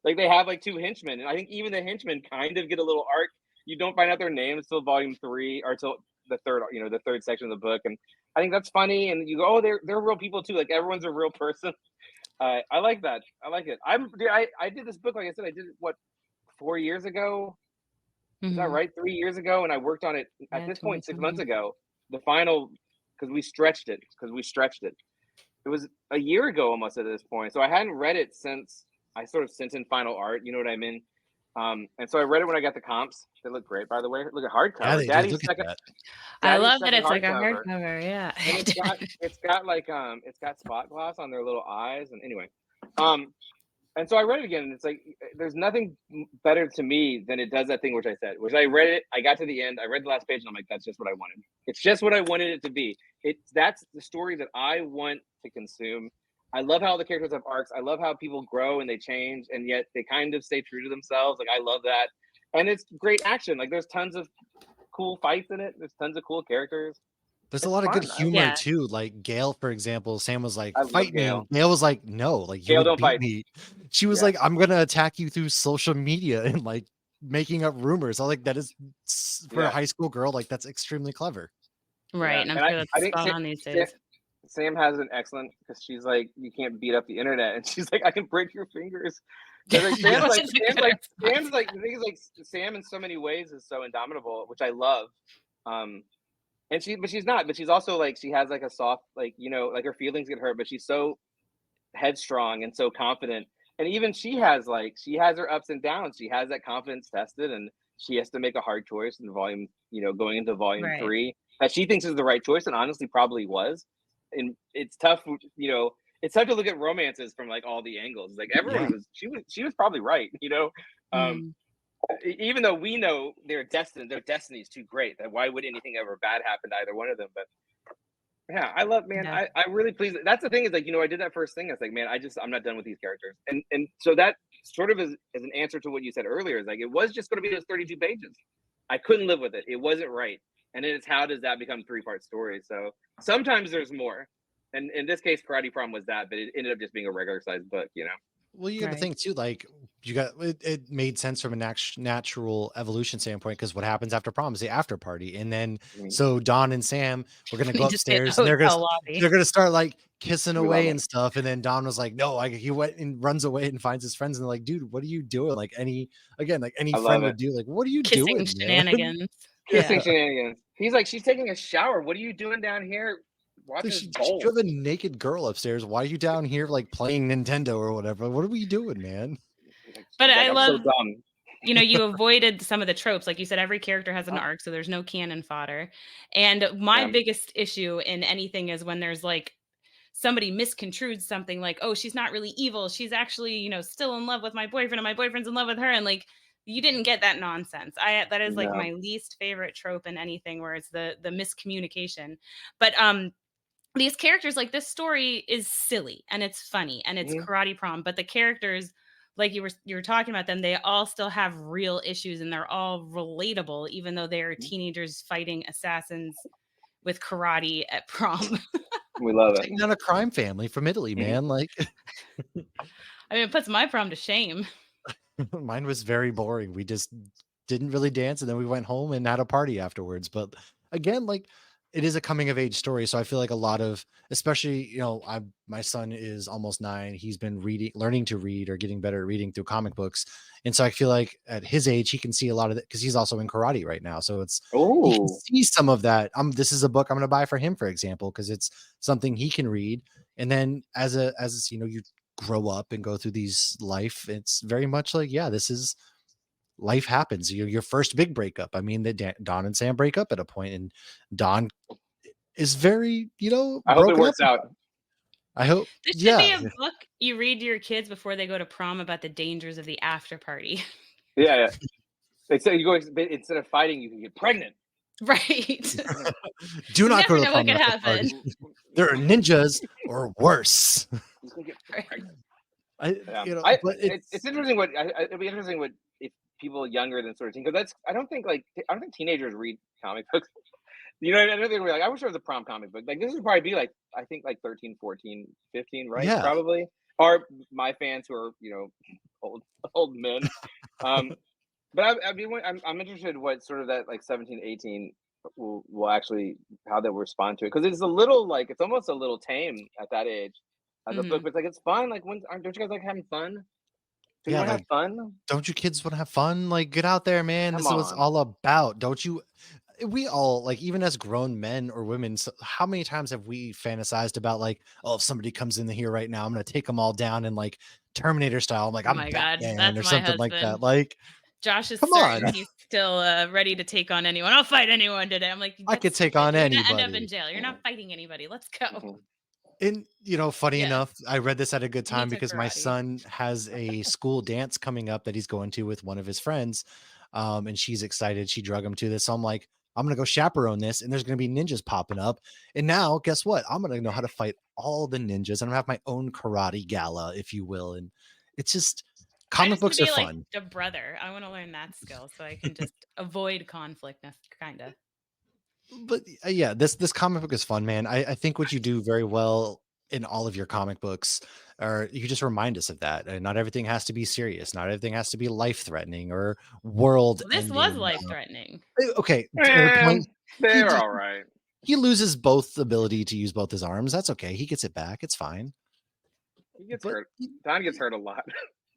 Like they have like two henchmen, and I think even the henchmen kind of get a little arc. You don't find out their names till volume 3 or till the third section of the book, and I think that's funny. And you go, oh, they're real people too. Like everyone's a real person. I like that. I like it. I did this book, like I said, I did it 4 years ago. Is that right? 3 years ago, and I worked on it at this point 6 months ago. The final, because we stretched it. It was a year ago almost at this point. So I hadn't read it since I sort of sent in final art. You know what I mean? And so I read it when I got the comps. They look great, by the way. Look at hardcover. Yeah, they Daddy's look second. at that. I Daddy's love that second it's like a hardcover. hardcover. Yeah. And it's got like it's got spot gloss on their little eyes. And anyway, and so I read it again, and it's like there's nothing better to me than it does that thing which I said. Which I read it, I got to the end, I read the last page, and I'm like, that's just what I wanted. It's just what I wanted it to be. That's the story that I want to consume. I love how the characters have arcs. I love how people grow and they change, and yet they kind of stay true to themselves. Like I love that, and it's great action. Like there's tons of cool fights in it. There's tons of cool characters. There's It's a lot of good fun. humor too. Like Gail, for example, Sam was like, I love "Fight me." Gail. Gail was like, "No, like you Gail, would don't beat fight. me." She was Yeah. like, "I'm gonna attack you through social media and like making up rumors." I like that is for a Yeah. high school girl, like that's extremely clever. Right. Yeah. And I'm And sure I that's think spot on these days. Sam has an excellent, because she's like, you can't beat up the internet, and she's like, I can break your fingers. 'Cause, like, Sam's like the thing is like Sam in so many ways is so indomitable, which I love. And she's not, but she's also like she has like a soft, like, you know, like her feelings get hurt, but she's so headstrong and so confident. And even she has her ups and downs. She has that confidence tested, and she has to make a hard choice in volume, you know, going into volume Right. 3 that she thinks is the right choice, and honestly probably was. And it's tough, you know, it's tough to look at romances from like all the angles. Like everyone she was probably right, you know. Even though we know their destiny is too great, that why would anything ever bad happen to either one of them? But yeah, I love, man. Yeah. I really pleased. That's the thing is like, you know, I did that first thing. I was like, man, I'm not done with these characters. And so that sort of is an answer to what you said earlier. Is like, it was just going to be those 32 pages. I couldn't live with it. It wasn't right. And then it's how does that become 3-part story? So sometimes there's more. And in this case, Karate Prom was that, but it ended up just being a regular sized book, you know? Well, you got to Right. think too, like you got it made sense from a natural evolution standpoint, because what happens after prom is the after party, and then so Don and Sam were gonna We go just stay at the upstairs and hotel lobby. they're gonna start like kissing We love away them. and stuff, and then Don was like, "No," he went and runs away and finds his friends, and they're like, "Dude, what are you doing?" Like any I love friend it. would do, like, "What are you Kissing doing, man?" shenanigans. Kissing Yeah. shenanigans. He's like, she's taking a shower. What are you doing down here Like, watching you have gold? a naked girl upstairs. Why are you down here like playing Nintendo or whatever? What are we doing, man? But I I'm love, so dumb. you know, you avoided some of the tropes. Like you said, every character has an Oh. arc, so there's no cannon fodder. And my Yeah. biggest issue in anything is when there's like somebody misconstrued something, like, oh, she's not really evil. She's actually, you know, still in love with my boyfriend, and my boyfriend's in love with her. And like, you didn't get that nonsense. That is like No. my least favorite trope in anything, where it's the miscommunication. But these characters, like this story is silly and it's funny and it's Mhm. Karate Prom, but the characters, like you were talking about them, they all still have real issues and they're all relatable, even though they're teenagers fighting assassins with karate at prom. We love it. Taking on a crime family from Italy, man. Like I mean, it puts my prom to shame. mine was very boring. We just didn't really dance, and then we went home and had a party afterwards. But again, like it is a coming of age story, so I feel like a lot of, especially, you know, my son is almost 9. He's been learning to read or getting better at reading through comic books, and so I feel like at his age he can see a lot of it because he's also in karate right now. So he can Oh, see some of that. This is a book I'm going to buy for him, for example, because it's something he can read. And then as you know, you grow up and go through these life, it's very much like, yeah, this is life happens. Your first big breakup. I mean, Don and Sam break up at a point, and Don is very, you know, I hope it broken works up. out. I hope. This should Yeah. be a book you read to your kids before they go to prom about the dangers of the after party. Yeah. Instead of fighting, you can get pregnant. Right. Do not Never go to the know what prom could after party. happen. There are ninjas or worse. You can get Right. pregnant. You know, Yeah. but It's interesting what it'll be interesting what if people younger than sort of teen, because I don't think teenagers read comic books. You know, I don't think we're like, I wish there was a prom comic book. Like this would probably be like, I think like 13, 14, 15, right? Yeah. Probably. Or my fans who are, you know, old men. But I'm interested in what sort of that like 17, 18 will actually, how they'll respond to it. Because it's a little like, it's almost a little tame at that age as a book, but it's like, it's fun. Like don't you guys like having fun? Do you want to have fun? Don't you kids want to have fun? Like, get out there, man. This is what it's all about. Don't you? We all, like, even as grown men or women, how many times have we fantasized about, like, oh, if somebody comes in here right now, I'm gonna take them all down in like Terminator style. I'm like, Oh I'm my God, Batman that's or my something like that. husband. Like, Josh is come certain on. he's still ready to take on anyone. I'll fight anyone today. I'm like, I could take on you're gonna end up in anybody. jail. You're not fighting anybody. Let's go. And, funny Yeah. enough, I read this at a good He time took because my karate. son has a school dance coming up that he's going to with one of his friends. And she's excited. She drug him to this. So I'm like, I'm going to go chaperone this, and there's going to be ninjas popping up. And now, guess what? I'm going to know how to fight all the ninjas. I'm going to have my own karate gala, if you will. And it's just, comic books are like fun. the brother. I want to learn that skill so I can just avoid conflict, kind of. But yeah, this comic book is fun, man. I think what you do very well in all of your comic books are you just remind us of that. And not everything has to be serious. Not everything has to be life threatening or world This ending. was life threatening. Okay, at a point, they're all right. He loses both the ability to use both his arms. That's okay. He gets it back. It's fine. He gets hurt. Don gets hurt a lot.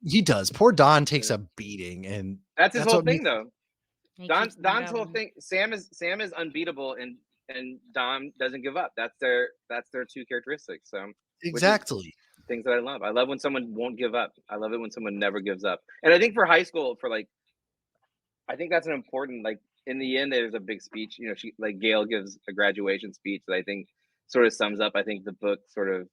He does. Poor Don takes a beating, and that's his whole thing, though. Don's whole thing. Sam is unbeatable, and Don doesn't give up. That's their two characteristics. So exactly things that I love. I love when someone won't give up. I love it when someone never gives up. And I think for high school, I think that's an important, like, in the end, there's a big speech. She, like, Gail gives a graduation speech that I think sort of sums up, I think, the book sort of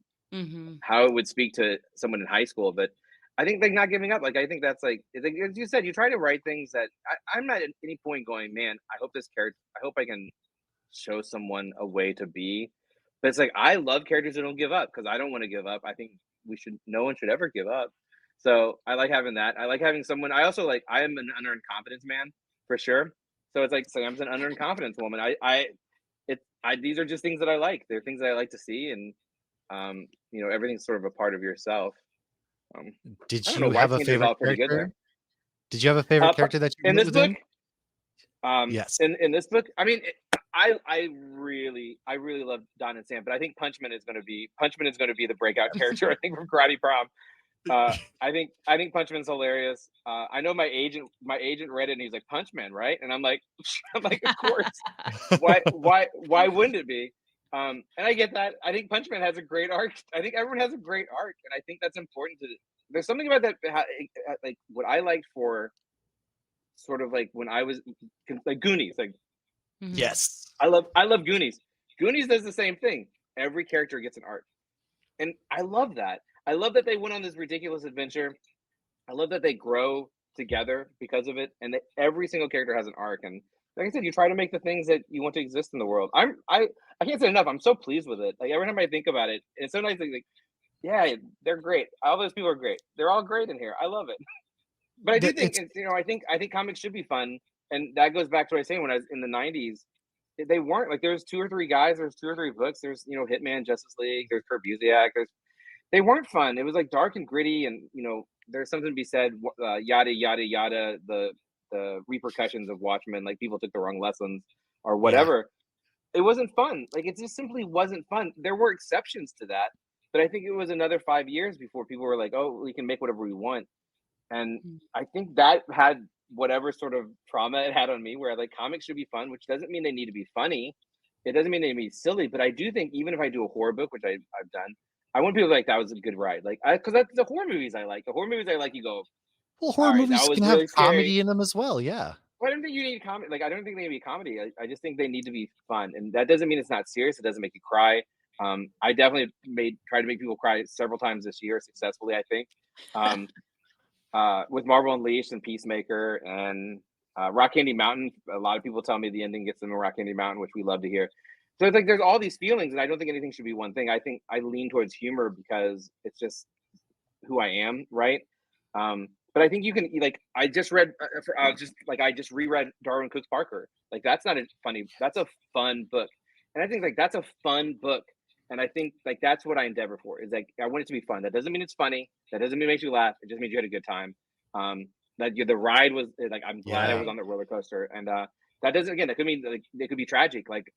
how it would speak to someone in high school. But I think, like, not giving up, like, I think that's like as you said, you try to write things that I'm not at any point going, man, I hope I can show someone a way to be. But it's like, I love characters that don't give up because I don't want to give up. I think no one should ever give up. So I like having that. I like having someone. I also I am an unearned confidence man for sure. So it's like Sam's an unearned confidence woman. These are just things that I like. They're things that I like to see, and everything's sort of a part of yourself. Did you have a favorite character? Did you have a favorite character that you in this book? Yes. In this book, I mean, I really love Don and Sam, but I think Punchman is going to be the breakout character. I think from Karate Prom. I think Punchman's hilarious. I know my agent read it and he's like, Punchman, right? And I'm like, of course. Why wouldn't it be? And I get that. I think Punchman has a great arc. I think everyone has a great arc, and I think that's important there's something about that, like what I liked for sort of like when I was like Goonies, like yes, I love Goonies. Goonies does the same thing. Every character gets an arc, and I love that. I love that they went on this ridiculous adventure. I love that they grow together because of it, and that every single character has an arc. And like I said, you try to make the things that you want to exist in the world. I can't say enough. I'm so pleased with it. Like every time I think about it, it's so nice. Like, yeah, they're great. All those people are great. They're all great in here. I love it. But I do think I think comics should be fun, and that goes back to what I was saying when I was in the '90s. They weren't like there's 2 or 3 guys. There's 2 or 3 books. There's Hitman, Justice League. There's Kurt Busiek. They weren't fun. It was like dark and gritty, and there's something to be said. Yada yada yada. The repercussions of Watchmen, like people took the wrong lessons or whatever. Yeah. It wasn't fun. Like it just simply wasn't fun. There were exceptions to that, but I think it was another 5 years before people were like, "Oh, we can make whatever we want." And I think that had whatever sort of trauma it had on me, where like comics should be fun, which doesn't mean they need to be funny. It doesn't mean they need to be silly, but I do think even if I do a horror book, which I've done, I want people to like that was a good ride. Like, because that's the horror movies I like. The horror movies I like, you go, well, horror movies can have comedy in them as well. Yeah. Well, I don't think you need comedy. Like, I don't think they need to be comedy. I just think they need to be fun. And that doesn't mean it's not serious. It doesn't make you cry. I definitely tried to make people cry several times this year successfully, I think. With Marvel Unleashed and Peacemaker and Rock Candy Mountain. A lot of people tell me the ending gets them in Rock Candy Mountain, which we love to hear. So it's like there's all these feelings, and I don't think anything should be one thing. I think I lean towards humor because it's just who I am, right? But I think you can I just read I just reread Darwin Cook's Parker. Like that's not that's a fun book, and I think like that's a fun book, and I think like that's what I endeavor for is like I want it to be fun. That doesn't mean it's funny. That doesn't mean it makes you laugh. It just means you had a good time. That the ride was like I'm glad I was on the roller coaster, and that doesn't that could mean like it could be tragic. Like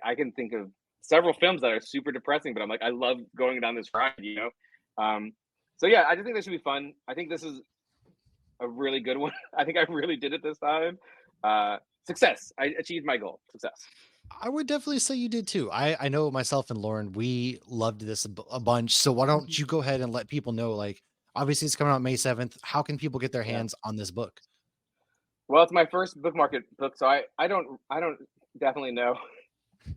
I can think of several films that are super depressing, but I'm like I love going down this ride, So yeah, I just think this should be fun. I think this is a really good one. I think I really did it this time. Success. I achieved my goal. Success. I would definitely say you did too. I know myself and Lauren, we loved this a bunch. So why don't you go ahead and let people know, like, obviously it's coming out May 7th. How can people get their hands on this book? Well, it's my first book market book, so I don't definitely know.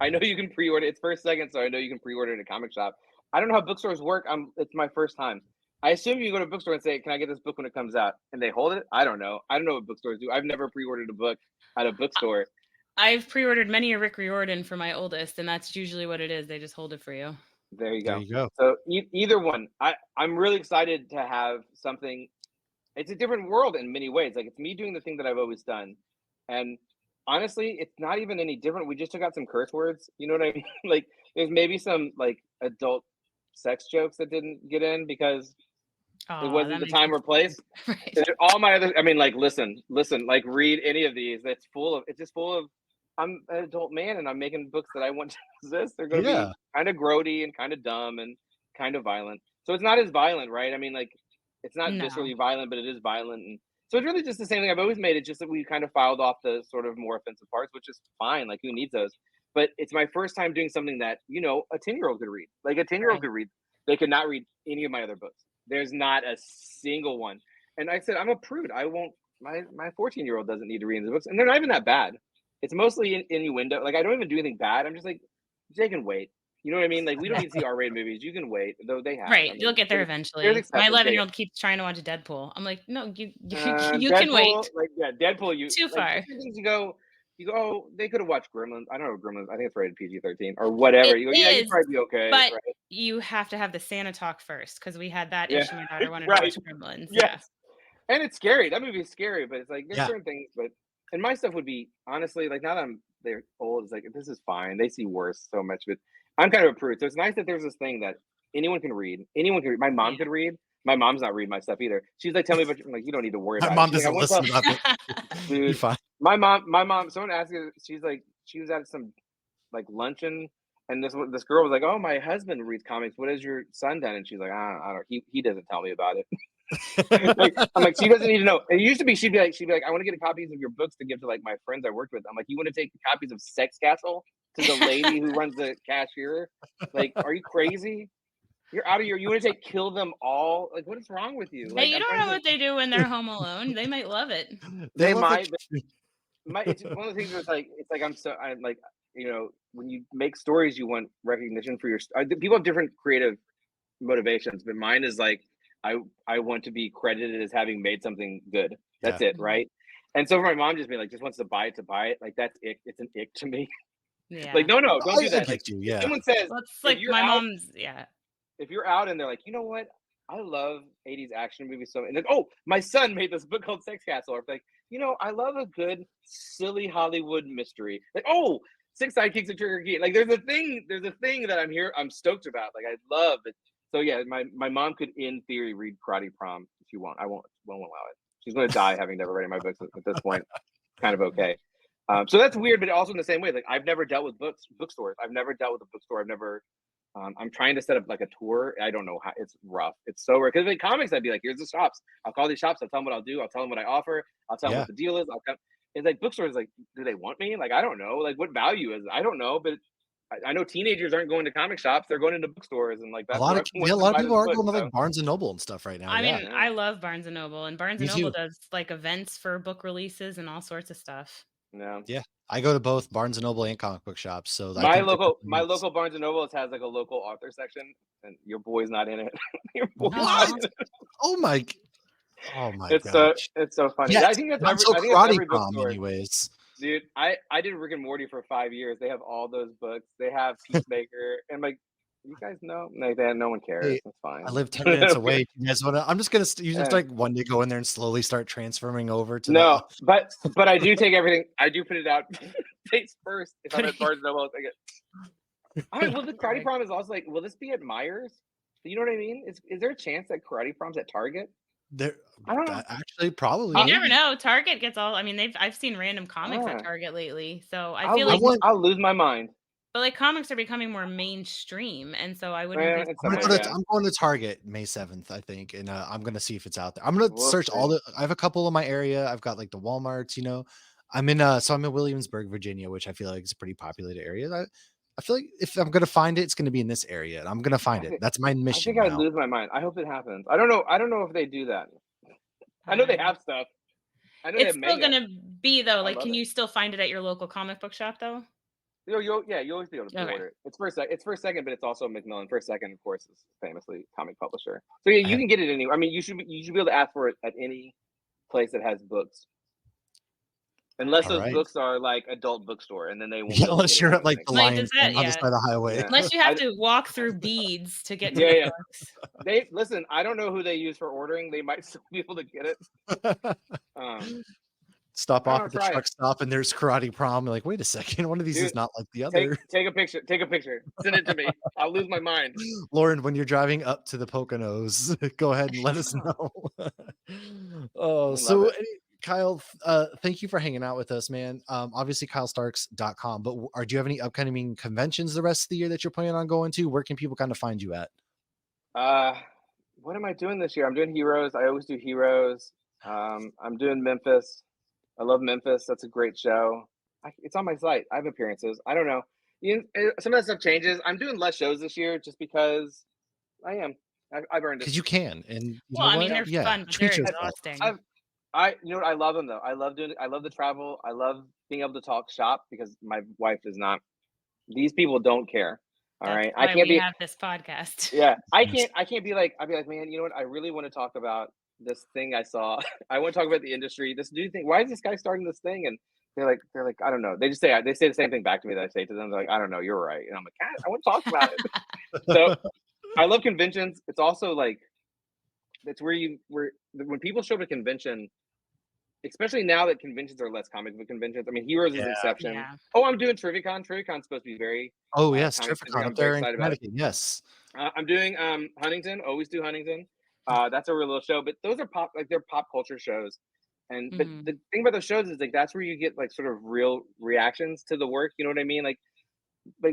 I know you can pre-order. It's first second, so I know you can pre-order it at a comic shop. I don't know how bookstores work. It's my first time. I assume you go to a bookstore and say, "Can I get this book when it comes out?" And they hold it. I don't know. I don't know what bookstores do. I've never pre-ordered a book at a bookstore. I've pre-ordered many a Rick Riordan for my oldest, and that's usually what it is. They just hold it for you. There you go. There you go. So either one. I'm really excited to have something. It's a different world in many ways. Like, it's me doing the thing that I've always done. And honestly, it's not even any different. We just took out some curse words. You know what I mean? Like, there's maybe some like adult sex jokes that didn't get in because it wasn't the time or place. Right. All my other, I mean, like, listen, like, read any of these. It's just full of, I'm an adult man and I'm making books that I want to exist. They're going to be kind of grody and kind of dumb and kind of violent. So it's not as violent, right? I mean, like, it's not viscerally violent, but it is violent. And so it's really just the same thing I've always made. It's just that we kind of filed off the sort of more offensive parts, which is fine. Like, who needs those? But it's my first time doing something that, you know, a 10-year-old could read. Like, a 10-year-old could read. They could not read any of my other books. There's not a single one. And I said, I'm a prude. I won't, my 14-year-old doesn't need to read the books. And they're not even that bad. It's mostly innuendo. Like, I don't even do anything bad. I'm just like, they can wait. You know what I mean? Like, we don't need to see R-rated movies. You can wait, though they have. Right. I mean, You'll get there eventually. My 11-year-old keeps trying to watch Deadpool. I'm like, no, you can wait. Like, yeah, Deadpool. Too far. You go, oh, they could have watched Gremlins. I don't know Gremlins. I think it's rated PG-13 or whatever. You go, yeah, you'd probably be okay. But right? you have to have the Santa talk first because we had that issue. My daughter wanted to watch Gremlins. Yes. And it's scary. That movie is scary, but it's like there's certain things. But and my stuff would be honestly like now that they're old, it's like this is fine. They see worse so much, but I'm kind of a prude. So it's nice that there's this thing that anyone can read. Anyone can read. My mom could read. My mom's not reading my stuff either. She's like, tell me about I'm like, you don't need to worry about it. My mom doesn't listen about it. Dude, fine. My mom, someone asked her, she's like, she was at some like luncheon and this girl was like, oh, my husband reads comics. What has your son done? And she's like, I don't he doesn't tell me about it. Like, I'm like, she doesn't need to know. It used to be she'd be like, I want to get copies of your books to give to like my friends I worked with. I'm like, you want to take copies of Sex Castle to the lady who runs the cashier? Like, are you crazy? You're out of your. You want to take Kill Them All? Like, what is wrong with you? Like, you don't know what they do when they're home alone. They might love it. They might. It's one of the things where it's like I'm like, you know, when you make stories, you want recognition for your. People have different creative motivations, but mine is like, I want to be credited as having made something good. That's it, right? And so for my mom just being like, just wants to buy it, like that's ick. It's an ick to me. Yeah. Like, no, don't do that. Like, if someone says, it's like my mom's, if you're out and they're like, you know what, I love 80s action movies so, and like, oh, my son made this book called Sex Castle, or like, you know, I love a good silly Hollywood mystery. Like, oh, Six Sidekicks and Trigger Key. Like, there's a thing that I'm stoked about. Like, I love it. So yeah, my mom could in theory read Karate Prom if you want. I won't allow it. She's gonna die having never read my books at this point. Kind of okay. So that's weird, but also in the same way, like I've never dealt with bookstores. I've never dealt with a bookstore. I've never. I'm trying to set up like a tour. I don't know how. It's rough. It's so rare. Because like comics, I'd be like, here's the shops. I'll call these shops. I'll tell them what I'll do. I'll tell them what I offer. I'll tell them what the deal is. It's like bookstores. Like, do they want me? Like, I don't know. Like, what value is it? I don't know. But I know teenagers aren't going to comic shops. They're going into bookstores and like that's a lot of people are going to like Barnes and Noble and stuff right now. I mean, I love Barnes and Noble, and Barnes and Noble does like events for book releases and all sorts of stuff. Yeah. I go to both Barnes and Noble and comic book shops. So my local Barnes and Noble has like a local author section, and your boy's not in it. Your boy's not in it. Oh my it's gosh. It's so funny. Yes, I think that's Karate Prom, anyways. Dude, I did Rick and Morty for 5 years. They have all those books. They have Peacemaker, and like, you guys know, like that. No one cares. Hey, that's fine. I live 10 minutes away. You guys want to? I'm just gonna. You just like one day go in there and slowly start transferring over to. No, but I do take everything. I do put it out face first. If I'm at Barnes and Noble, I'll take it. Well, the Karate Prom is also like. Will this be at Myers? You know what I mean? Is there a chance that Karate Prom's at Target? I don't know. Actually, probably. You never know. Target gets all. I mean, I've seen random comics at Target lately, so I feel like I'll lose my mind. But like comics are becoming more mainstream, and so I wouldn't be In some I'm ways, gonna, yeah. I'm going to Target May 7th, I think, and I'm gonna see if it's out there. I'm gonna We'll search all see. the. I have a couple in my area. I've got like the WalMarts. I'm in Williamsburg, Virginia, which I feel like is a pretty populated area. I feel like if I'm gonna find it, it's gonna be in this area, and I'm gonna find it. That's my I mission think I'd now. lose my mind. I hope it happens. I don't know. I don't know if they do that. I know they have stuff. I know they It's have still manga. gonna be though. I Like, love can it. you still find it at your local comic book shop though? You always be able to Okay. pre-order it. It's first second, but it's also Macmillan. First second, of course, is famously comic publisher. So yeah, you can get it anywhere. I mean, you should be able to ask for it at any place that has books, unless All those right. books are like adult bookstore, and then they won't. Yeah, Be able to unless get it you're there, at I like think. the Like, Lions does Den that on the yeah. side of the highway. Yeah. Unless you have to walk through beads to get to Yeah, the yeah. books. They listen. I don't know who they use for ordering. They might still be able to get it. Stop I don't off know. at the Try truck it, stop, and there's Karate Prom. You're like, wait a second, one of these is dude. not like the other. Take a picture. Take a picture. Send it to me. I'll lose my mind. Lauren, when you're driving up to the Poconos, go ahead and let us know. Oh, I love it. Kyle, thank you for hanging out with us, man. Obviously KyleStarks.com, but do you have any upcoming conventions the rest of the year that you're planning on going to? Where can people kind of find you at? What am I doing this year? I'm doing Heroes. I always do Heroes. I'm doing Memphis. I love Memphis. That's a great show. It's on my site. I have appearances. I don't know. Some of that stuff changes. I'm doing less shows this year just because I am. I've earned it. Because you can, and you Well, know I mean, what? they're Yeah, fun, but treat they're yourself. exhausting. You know what? I love them though. I love doing it. I love the travel. I love being able to talk shop because my wife does not. These people don't care. All That's right. I why can't we be. have this podcast. Yeah. Yes. I can't be like. I'd be like, man. You know what? I really want to talk about this thing I saw. I want to talk about the industry. This new thing. Why is this guy starting this thing? And they're like, I don't know. They say the same thing back to me that I say to them. They're like, I don't know. You're right. And I'm like, I want to talk about it. So I love conventions. It's also like that's when people show up at a convention, especially now that conventions are less comic book conventions. I mean, Heroes is an exception. Yeah. Oh, I'm doing TriviaCon. TriviCon's supposed to be very Oh yes, comic centric. Terrificon I'm up very there in excited about it. Connecticut. Yes. I'm doing Huntington. Always do Huntington. That's a real little show, but those are they're pop culture shows. And but the thing about those shows is like that's where you get like sort of real reactions to the work. You know what I mean? Like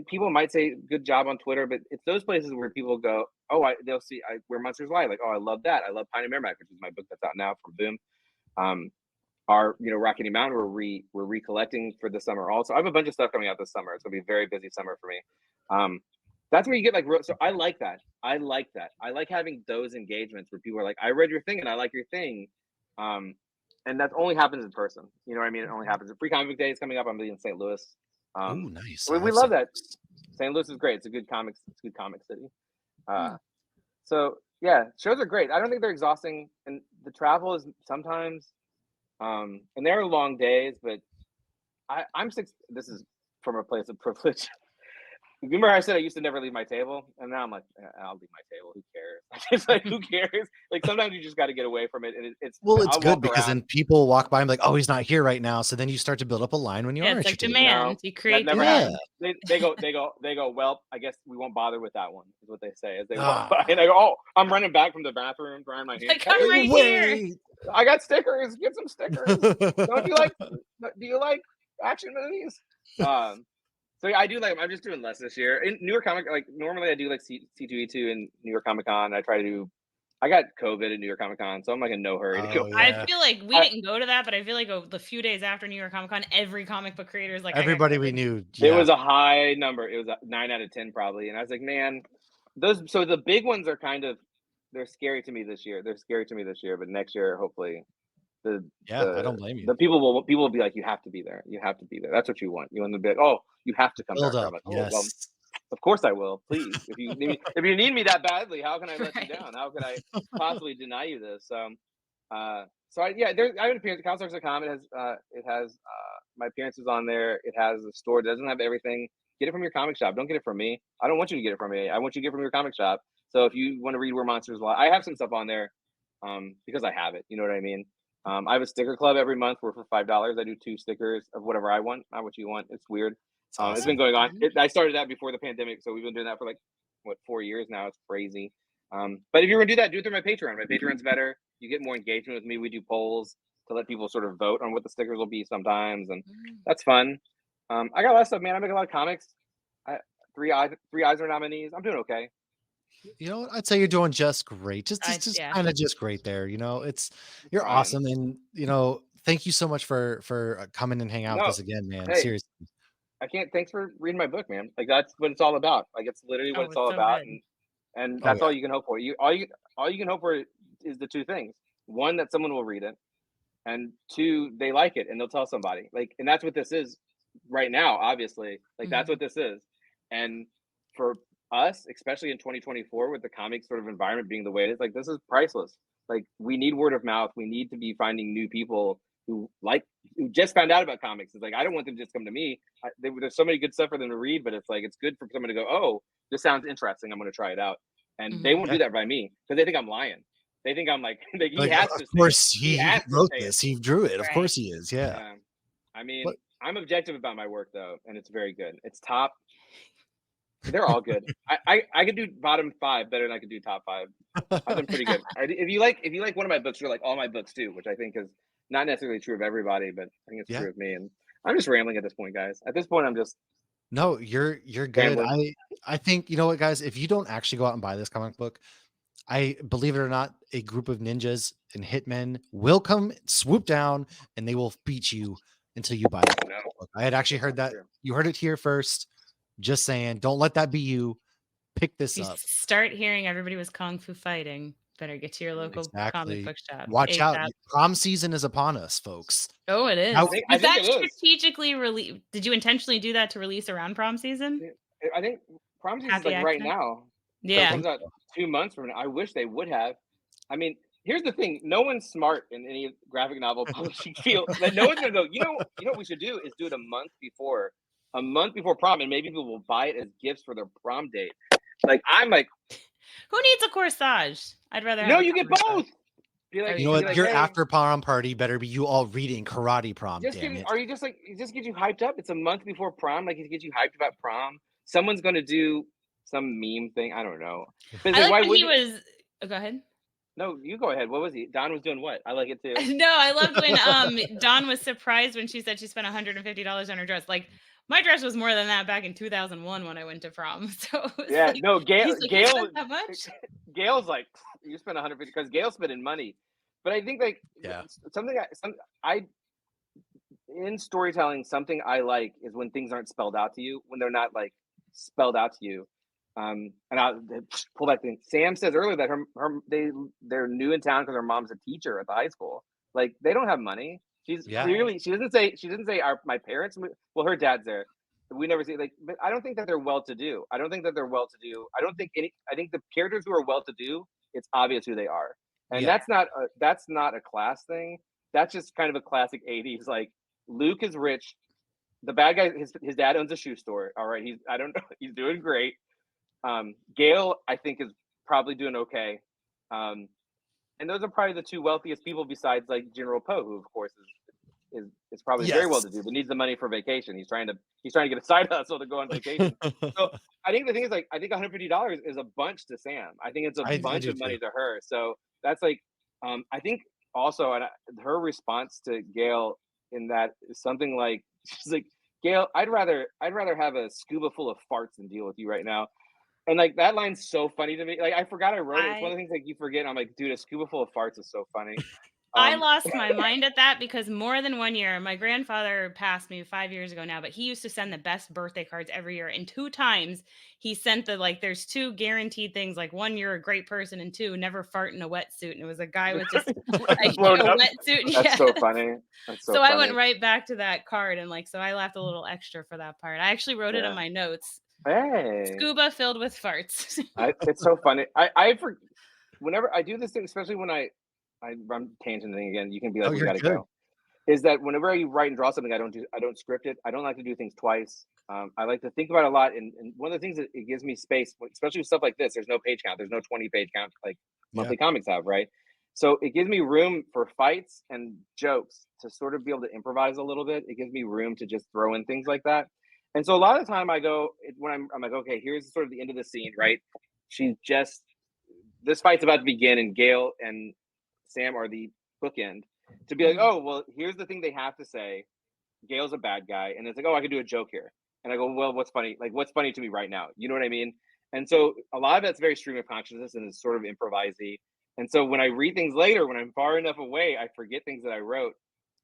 people might say good job on Twitter, but it's those places where people go, oh, they'll see Where Monsters Lie. Like, oh, I love that. I love Pioneer Merrimack, which is my book that's out now from Boom. Our Rocky Mountain we're recollecting for the summer. Also, I have a bunch of stuff coming out this summer. It's gonna be a very busy summer for me. That's where you get like so I like that. I like having those engagements where people are like, I read your thing and I like your thing. And that only happens in person. You know what I mean? It only happens. Free Comic Book Day is coming up. I'm going to be in St. Louis. Oh, nice. We love that. St. Louis is great. It's a good comic city. So yeah, shows are great. I don't think they're exhausting, and the travel is sometimes, and there are long days. But I'm six. This is from a place of privilege. Remember I said I used to never leave my table, and now I'm like, I'll leave my table. Who cares? It's like, who cares? Like sometimes you just got to get away from it, and it's good because then people walk by and be like, oh, he's not here right now. So then you start to build up a line when you are It's at like your demand. No, You create that never demand. happens. They go. Well, I guess we won't bother with that one. Is what they say as they walk by, and I go, oh, I'm running back from the bathroom, drying my hands. Like, come right here. I got stickers. Get some stickers. Don't you like? Do you like action movies? So yeah, I do like. I'm just doing less this year. In New York Comic, like normally I do like C2E2 and New York Comic Con. I got COVID at New York Comic Con, so I'm like in no hurry to go. Yeah. I feel like we didn't go to that, but I feel like the few days after New York Comic Con, every comic book creator is like, everybody we knew. It was a high number. It was a 9 out of 10 probably, and I was like, man, so the big ones are they're scary to me this year. But next year, hopefully. I don't blame you. The people will be like, you have to be there. You have to be there. That's what you want. You want them to be like, oh, you have to come Build back. up. I'm like, oh, Yes. well, of course I will. Please, if you need me that badly, how can I let you down? How could I possibly deny you this? So I have an appearance at KyleStarks.com. It has my appearances on there. It has a store. It doesn't have everything. Get it from your comic shop. Don't get it from me. I don't want you to get it from me. I want you to get it from your comic shop. So if you want to read Where Monsters Lie, I have some stuff on there because I have it. You know what I mean? I have a sticker club every month where for $5 I do 2 stickers of whatever I want, not what you want. It's weird. Awesome. It's been going on. I started that before the pandemic, so we've been doing that for like 4 years now. It's crazy. But if you're gonna do it through my Patreon. My Patreon's better. You get more engagement with me. We do polls to let people sort of vote on what the stickers will be sometimes, and that's fun. I got a lot of stuff, man. I make a lot of comics. Three Eisner nominees. I'm doing okay. You know what? I'd say you're doing just great. Just Yeah. kind of just great there. You know, you're Fine. awesome, and you know, thank you so much for coming and hang out with us again, man. Hey, Seriously. I can't. Thanks for reading my book, man. Like that's what it's all about. Like it's literally what Oh, it's it's all so about, good. and Oh that's yeah. all you can hope for. All you can hope for is the two things: one, that someone will read it, and two, they like it and they'll tell somebody. Like, and that's what this is right now. Obviously, like that's what this is, and for us, especially in 2024, with the comic sort of environment being the way it is, like this is priceless. Like we need word of mouth. We need to be finding new people who just found out about comics. It's like I don't want them to just come to me. There's so many good stuff for them to read, but it's like it's good for someone to go, oh, this sounds interesting. I'm going to try it out, and they won't do that by me because they think I'm lying. They think I'm like he Like, has of to. course, He he has to wrote say it. this. He drew it. Of Right. course, he is. Yeah. Yeah. I mean, But I'm objective about my work though, and it's very good. It's top. They're all good. I could do bottom 5 better than I could do top 5. I've been pretty good. If you like one of my books, you're like all my books too, which I think is not necessarily true of everybody, but I think it's Yeah. true of me. And I'm just rambling at this point, guys. At this point, I'm just No, you're good. rambling. I think, you know what, guys, if you don't actually go out and buy this comic book, I believe it or not, a group of ninjas and hitmen will come swoop down and they will beat you until you buy the No, book. I had actually heard that. true. You heard it here first. Just saying, don't let that be you. Pick If this you up. start hearing everybody was kung fu fighting, better get to your local comic Exactly. book shop. Watch out. ASAP. Prom season is upon us, folks. Oh, it is. Now, I Was think that it is. strategically released? Did you intentionally do that to release around prom season? I think prom season is Happy like right accident? now. So it Yeah. comes out 2 months from now. I wish they would have. I mean, here's the thing: no one's smart in any graphic novel publishing field. Like, no one's gonna go. You know what we should do is do it a month before prom, and maybe people will buy it as gifts for their prom date. Like I'm like, Who needs a corsage? I'd rather have no, a you get corsage. both. Be like, you know be what? like, Your hey, after prom party better be you all reading Karate Prom. just Damn it. are you just like it just gets you hyped up? It's a month before prom. Like it gets you hyped about prom. Someone's gonna do some meme thing. I don't know. But I like why when would he was. Oh, go ahead. No, you go ahead. What was he? Don was doing what? I like it too. No, I loved when Dawn was surprised when she said she spent $150 on her dress. Like my dress was more than that back in 2001 when I went to prom. So it was Yeah, like, no, he's like, "You Gail, spent that much?" Gail's like, you spent 150 because Gail's spending money. But I think like Yeah. I in storytelling, something I like is when things aren't spelled out to you, when they're not like spelled out to you. And I'll pull back thing. Sam says earlier that they're new in town because her mom's a teacher at the high school. Like they don't have money. She's Yeah. clearly she doesn't say my parents. Well, her dad's there. We never see like. But I don't think that they're well to do. I don't think that they're well to do. I don't think any. I think the characters who are well to do, it's obvious who they are, and Yeah. that's not a class thing. That's just kind of a classic 80s. Like Luke is rich. The bad guy, his dad owns a shoe store. All right, I don't know. He's doing great. Gail, I think, is probably doing okay. And those are probably the two wealthiest people besides like General Poe, who of course is probably very well to do, but needs the money for vacation. He's trying to get a side hustle to go on vacation. So I think the thing is like I think $150 is a bunch to Sam. I think it's a bunch do of money too. to her. So that's like I think also her response to Gail in that is something like she's like, Gail, I'd rather have a scuba full of farts than deal with you right now. And like that line's so funny to me. Like I forgot I wrote it. It's one of the things like you forget. I'm like, dude, a scuba full of farts is so funny. I lost my mind at that because more than 1 year, my grandfather passed me 5 years ago now, but he used to send the best birthday cards every year. And 2 times he sent there's 2 guaranteed things. Like 1, you're a great person, and 2, never fart in a wetsuit. And it was a guy with just a wetsuit. That's so funny. That's so I funny. went right back to that card, and like, so I laughed a little extra for that part. I actually wrote it in my notes. Hey, Scuba filled with farts. it's so funny. Whenever I do this thing, especially when I'm tangenting again. You can be like, we gotta go. Is that whenever I write and draw something, I don't script it. I don't like to do things twice. I like to think about it a lot. And one of the things that it gives me space, especially with stuff like this, there's no page count. There's no 20-page count like monthly comics have, right? So it gives me room for fights and jokes to sort of be able to improvise a little bit. It gives me room to just throw in things like that. And so a lot of the time I go when I'm like, okay, here's sort of the end of the scene, right? This fight's about to begin, and Gail and Sam are the bookend to be like, oh, well, here's the thing they have to say. Gail's a bad guy, and it's like, oh, I could do a joke here. And I go, well, what's funny? Like, what's funny to me right now? You know what I mean? And so a lot of that's very stream of consciousness and is sort of improvisy. And so when I read things later, when I'm far enough away, I forget things that I wrote,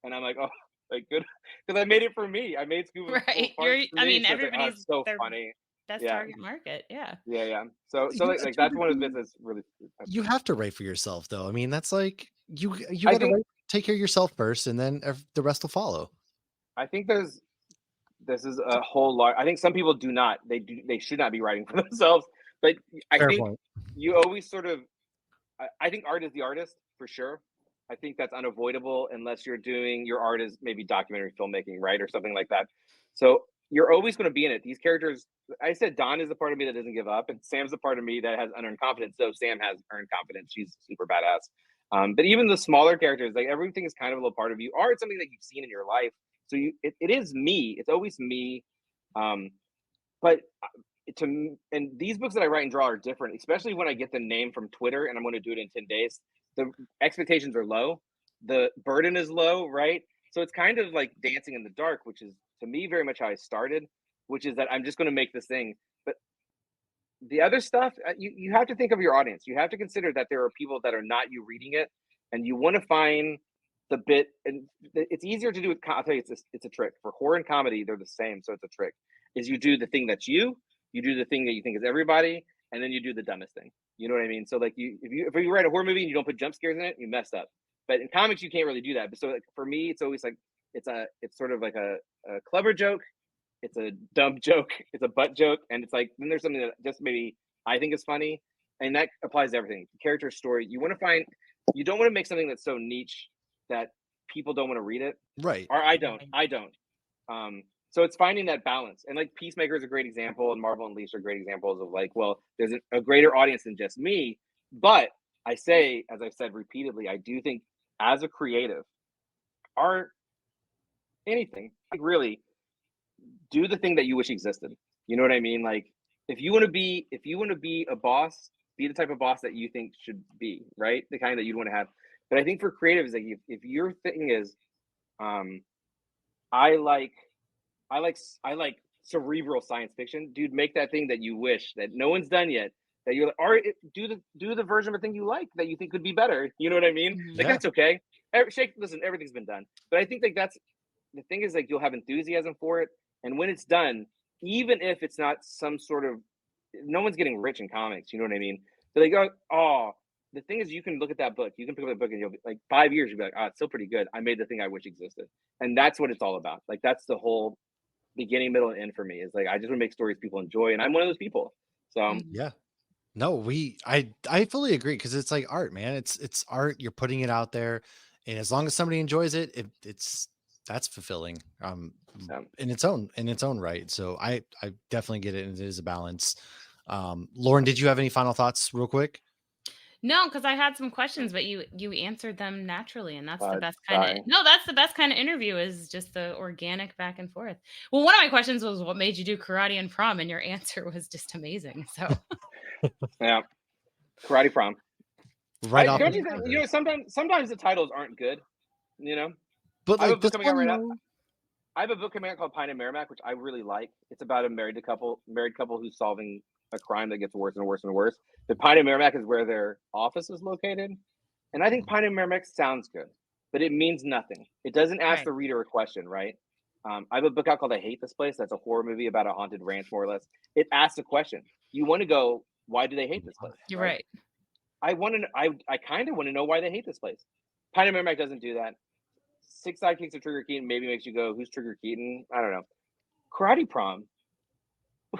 and I'm like, oh, like good, because I made it for me. I made Scuba Right. Farms You're, for I me. mean, So it's like, oh, everybody's it's so their funny. best Yeah, target market. Yeah. yeah. So You, like that's one of the business really. you have to write for yourself, though. I mean, that's like you I got to think take care of yourself first, and then the rest will follow. I think this is a whole lot. I think some people do not. They should not be writing for themselves. But I Fair think point. you always sort of. I think art is the artist for sure. I think that's unavoidable unless you're doing your art as maybe documentary filmmaking, right, or something like that. So you're always going to be in it. These characters. I said Don is the part of me that doesn't give up, and Sam's the part of me that has unearned confidence. So Sam has earned confidence. She's super badass. But even the smaller characters, like everything is kind of a little part of you. Art is something that you've seen in your life. So it is me. It's always me. Um, but and these books that I write and draw are different, especially when I get the name from Twitter and I'm going to do it in 10 days. The expectations are low, the burden is low, right? So it's kind of like dancing in the dark, which is to me very much how I started, which is that I'm just going to make this thing. But the other stuff, you have to think of your audience. You have to consider that there are people that are not you reading it, and you want to find the bit. And it's easier to do with. I'll tell you, it's a trick for horror and comedy. They're the same, so it's a trick. Is you do the thing that's you do the thing that you think is everybody, and then you do the dumbest thing. You know what I mean? So like if you write a horror movie and you don't put jump scares in it, you messed up. But in comics, you can't really do that. But so like for me, it's always like it's sort of like a clever joke, it's a dumb joke, it's a butt joke, and it's like then there's something that just maybe I think is funny, and that applies to everything. Character story. You don't want to make something that's so niche that people don't want to read it. Right. Or I don't. So it's finding that balance. And like Peacemaker is a great example, and Marvel Unleashed are great examples of like, well, there's a greater audience than just me. But I say, as I've said repeatedly, I do think as a creative, art, anything, like really do the thing that you wish existed. You know what I mean? Like if you want to be a boss, be the type of boss that you think should be, right? The kind that you'd want to have. But I think for creatives, like if your thing is, I like cerebral science fiction, dude, make that thing that you wish that no one's done yet. That you're like, or do the version of a thing you like that you think could be better. You know what I mean? Mhm. Like that's okay. Listen, everything's been done. But I think like that's the thing is like you'll have enthusiasm for it, and when it's done, even if it's not some sort of, no one's getting rich in comics. You know what I mean? So they go, oh, the thing is, you can look at that book, you can pick up the book, and you'll be like 5 years, you'll be like, oh, it's still pretty good. I made the thing I wish existed, and that's what it's all about. Like that's the whole beginning, middle, and end for me. Is like I just want to make stories people enjoy, and I'm one of those people. So yeah, no, I fully agree because it's like art, man. It's art. You're putting it out there, and as long as somebody enjoys it, that's fulfilling. In its own right. So I definitely get it, and it is a balance. Lauren, did you have any final thoughts, real quick? No, because I had some questions, but you answered them naturally, and that's the best sorry. that's the best kind of interview is just the organic back and forth. Well, one of my questions was what made you do karate and prom, and your answer was just amazing. So yeah, karate prom. Right off. Don't you think, you know, sometimes the titles aren't good, you know. But I have like a book this coming out one, right now. I have a book coming out called Pine and Merrimack, which I really like. It's about a married couple who's solving a crime that gets worse and worse and worse. The Pine and Merrimack is where their office is located, and I think Pine and Merrimack sounds good, but it means nothing. It doesn't ask Right. the reader a question, right? I have a book out called I Hate This Place. That's a horror movie about a haunted ranch, more or less. It asks a question. You want to go, why do they hate this place? you're right. I kind of want to know why they hate this place. Pine and Merrimack doesn't do that. Six Sidekicks of Trigger Keaton maybe makes you go, who's Trigger Keaton? I don't know. Karate Prom.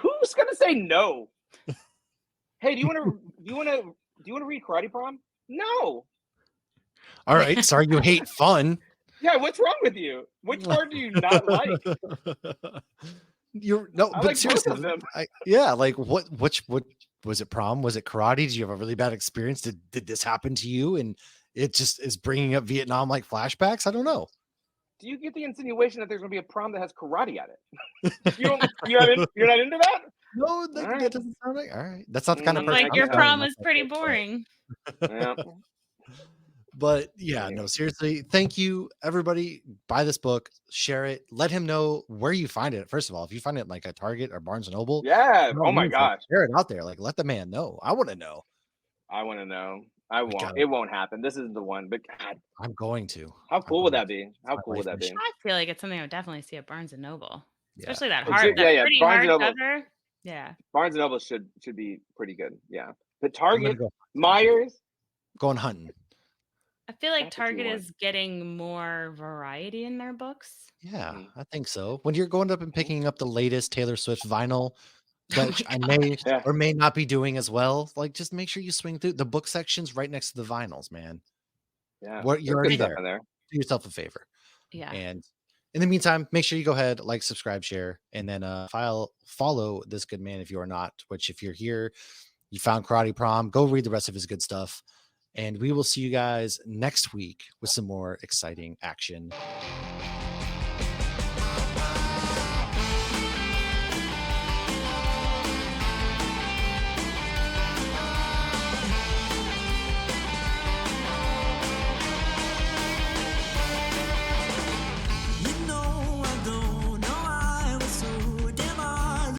Who's gonna say no? Hey, do you want to read Karate Prom? No. all right. Sorry, you hate fun. Yeah, what's wrong with you? Which part do you not like? You're no, I but like both seriously, of them. yeah, like what was it? Prom? Was it karate? Did you have a really bad experience? Did this happen to you? And it just is bringing up Vietnam like flashbacks. I don't know. Do you get the insinuation that there's gonna be a prom that has karate at it? You're not into that? No, that doesn't sound like all right. That's not the kind of Mm, person. Like I your guess prom not. was pretty boring. Yeah. But yeah, no, seriously, thank you, everybody. Buy this book, share it, let him know where you find it. First of all, if you find it like a Target or Barnes and Noble, Yeah. by all Oh my means, like, gosh. share it out there. Like, let the man know. I want to know. I want to know. I We won't. gotta, It won't happen. This is the one. But God, I'm going to. how I'm cool would going that to. be? It's How my cool life would that be? mission. I feel like it's something I would definitely see at Barnes and Noble, Yeah. especially that Yeah, yeah. pretty Barnes and Noble. hardcover. Yeah. Barnes and Noble should be pretty good. Yeah. But I'm gonna Target, go Myers. going hunting. I feel like That's what you Target want. is getting more variety in their books. Yeah, I think so. When you're going up and picking up the latest Taylor Swift vinyl Oh that I my may gosh. Yeah. or may not be doing as well, like just make sure you swing through the book sections right next to the vinyls, man. Yeah. What you're There's good already stuff there. in there. Do yourself a favor. Yeah. And in the meantime, make sure you go ahead, like, subscribe, share, and then follow this good man if you are not, which if you're here, you found Karate Prom, go read the rest of his good stuff. And we will see you guys next week with some more exciting action.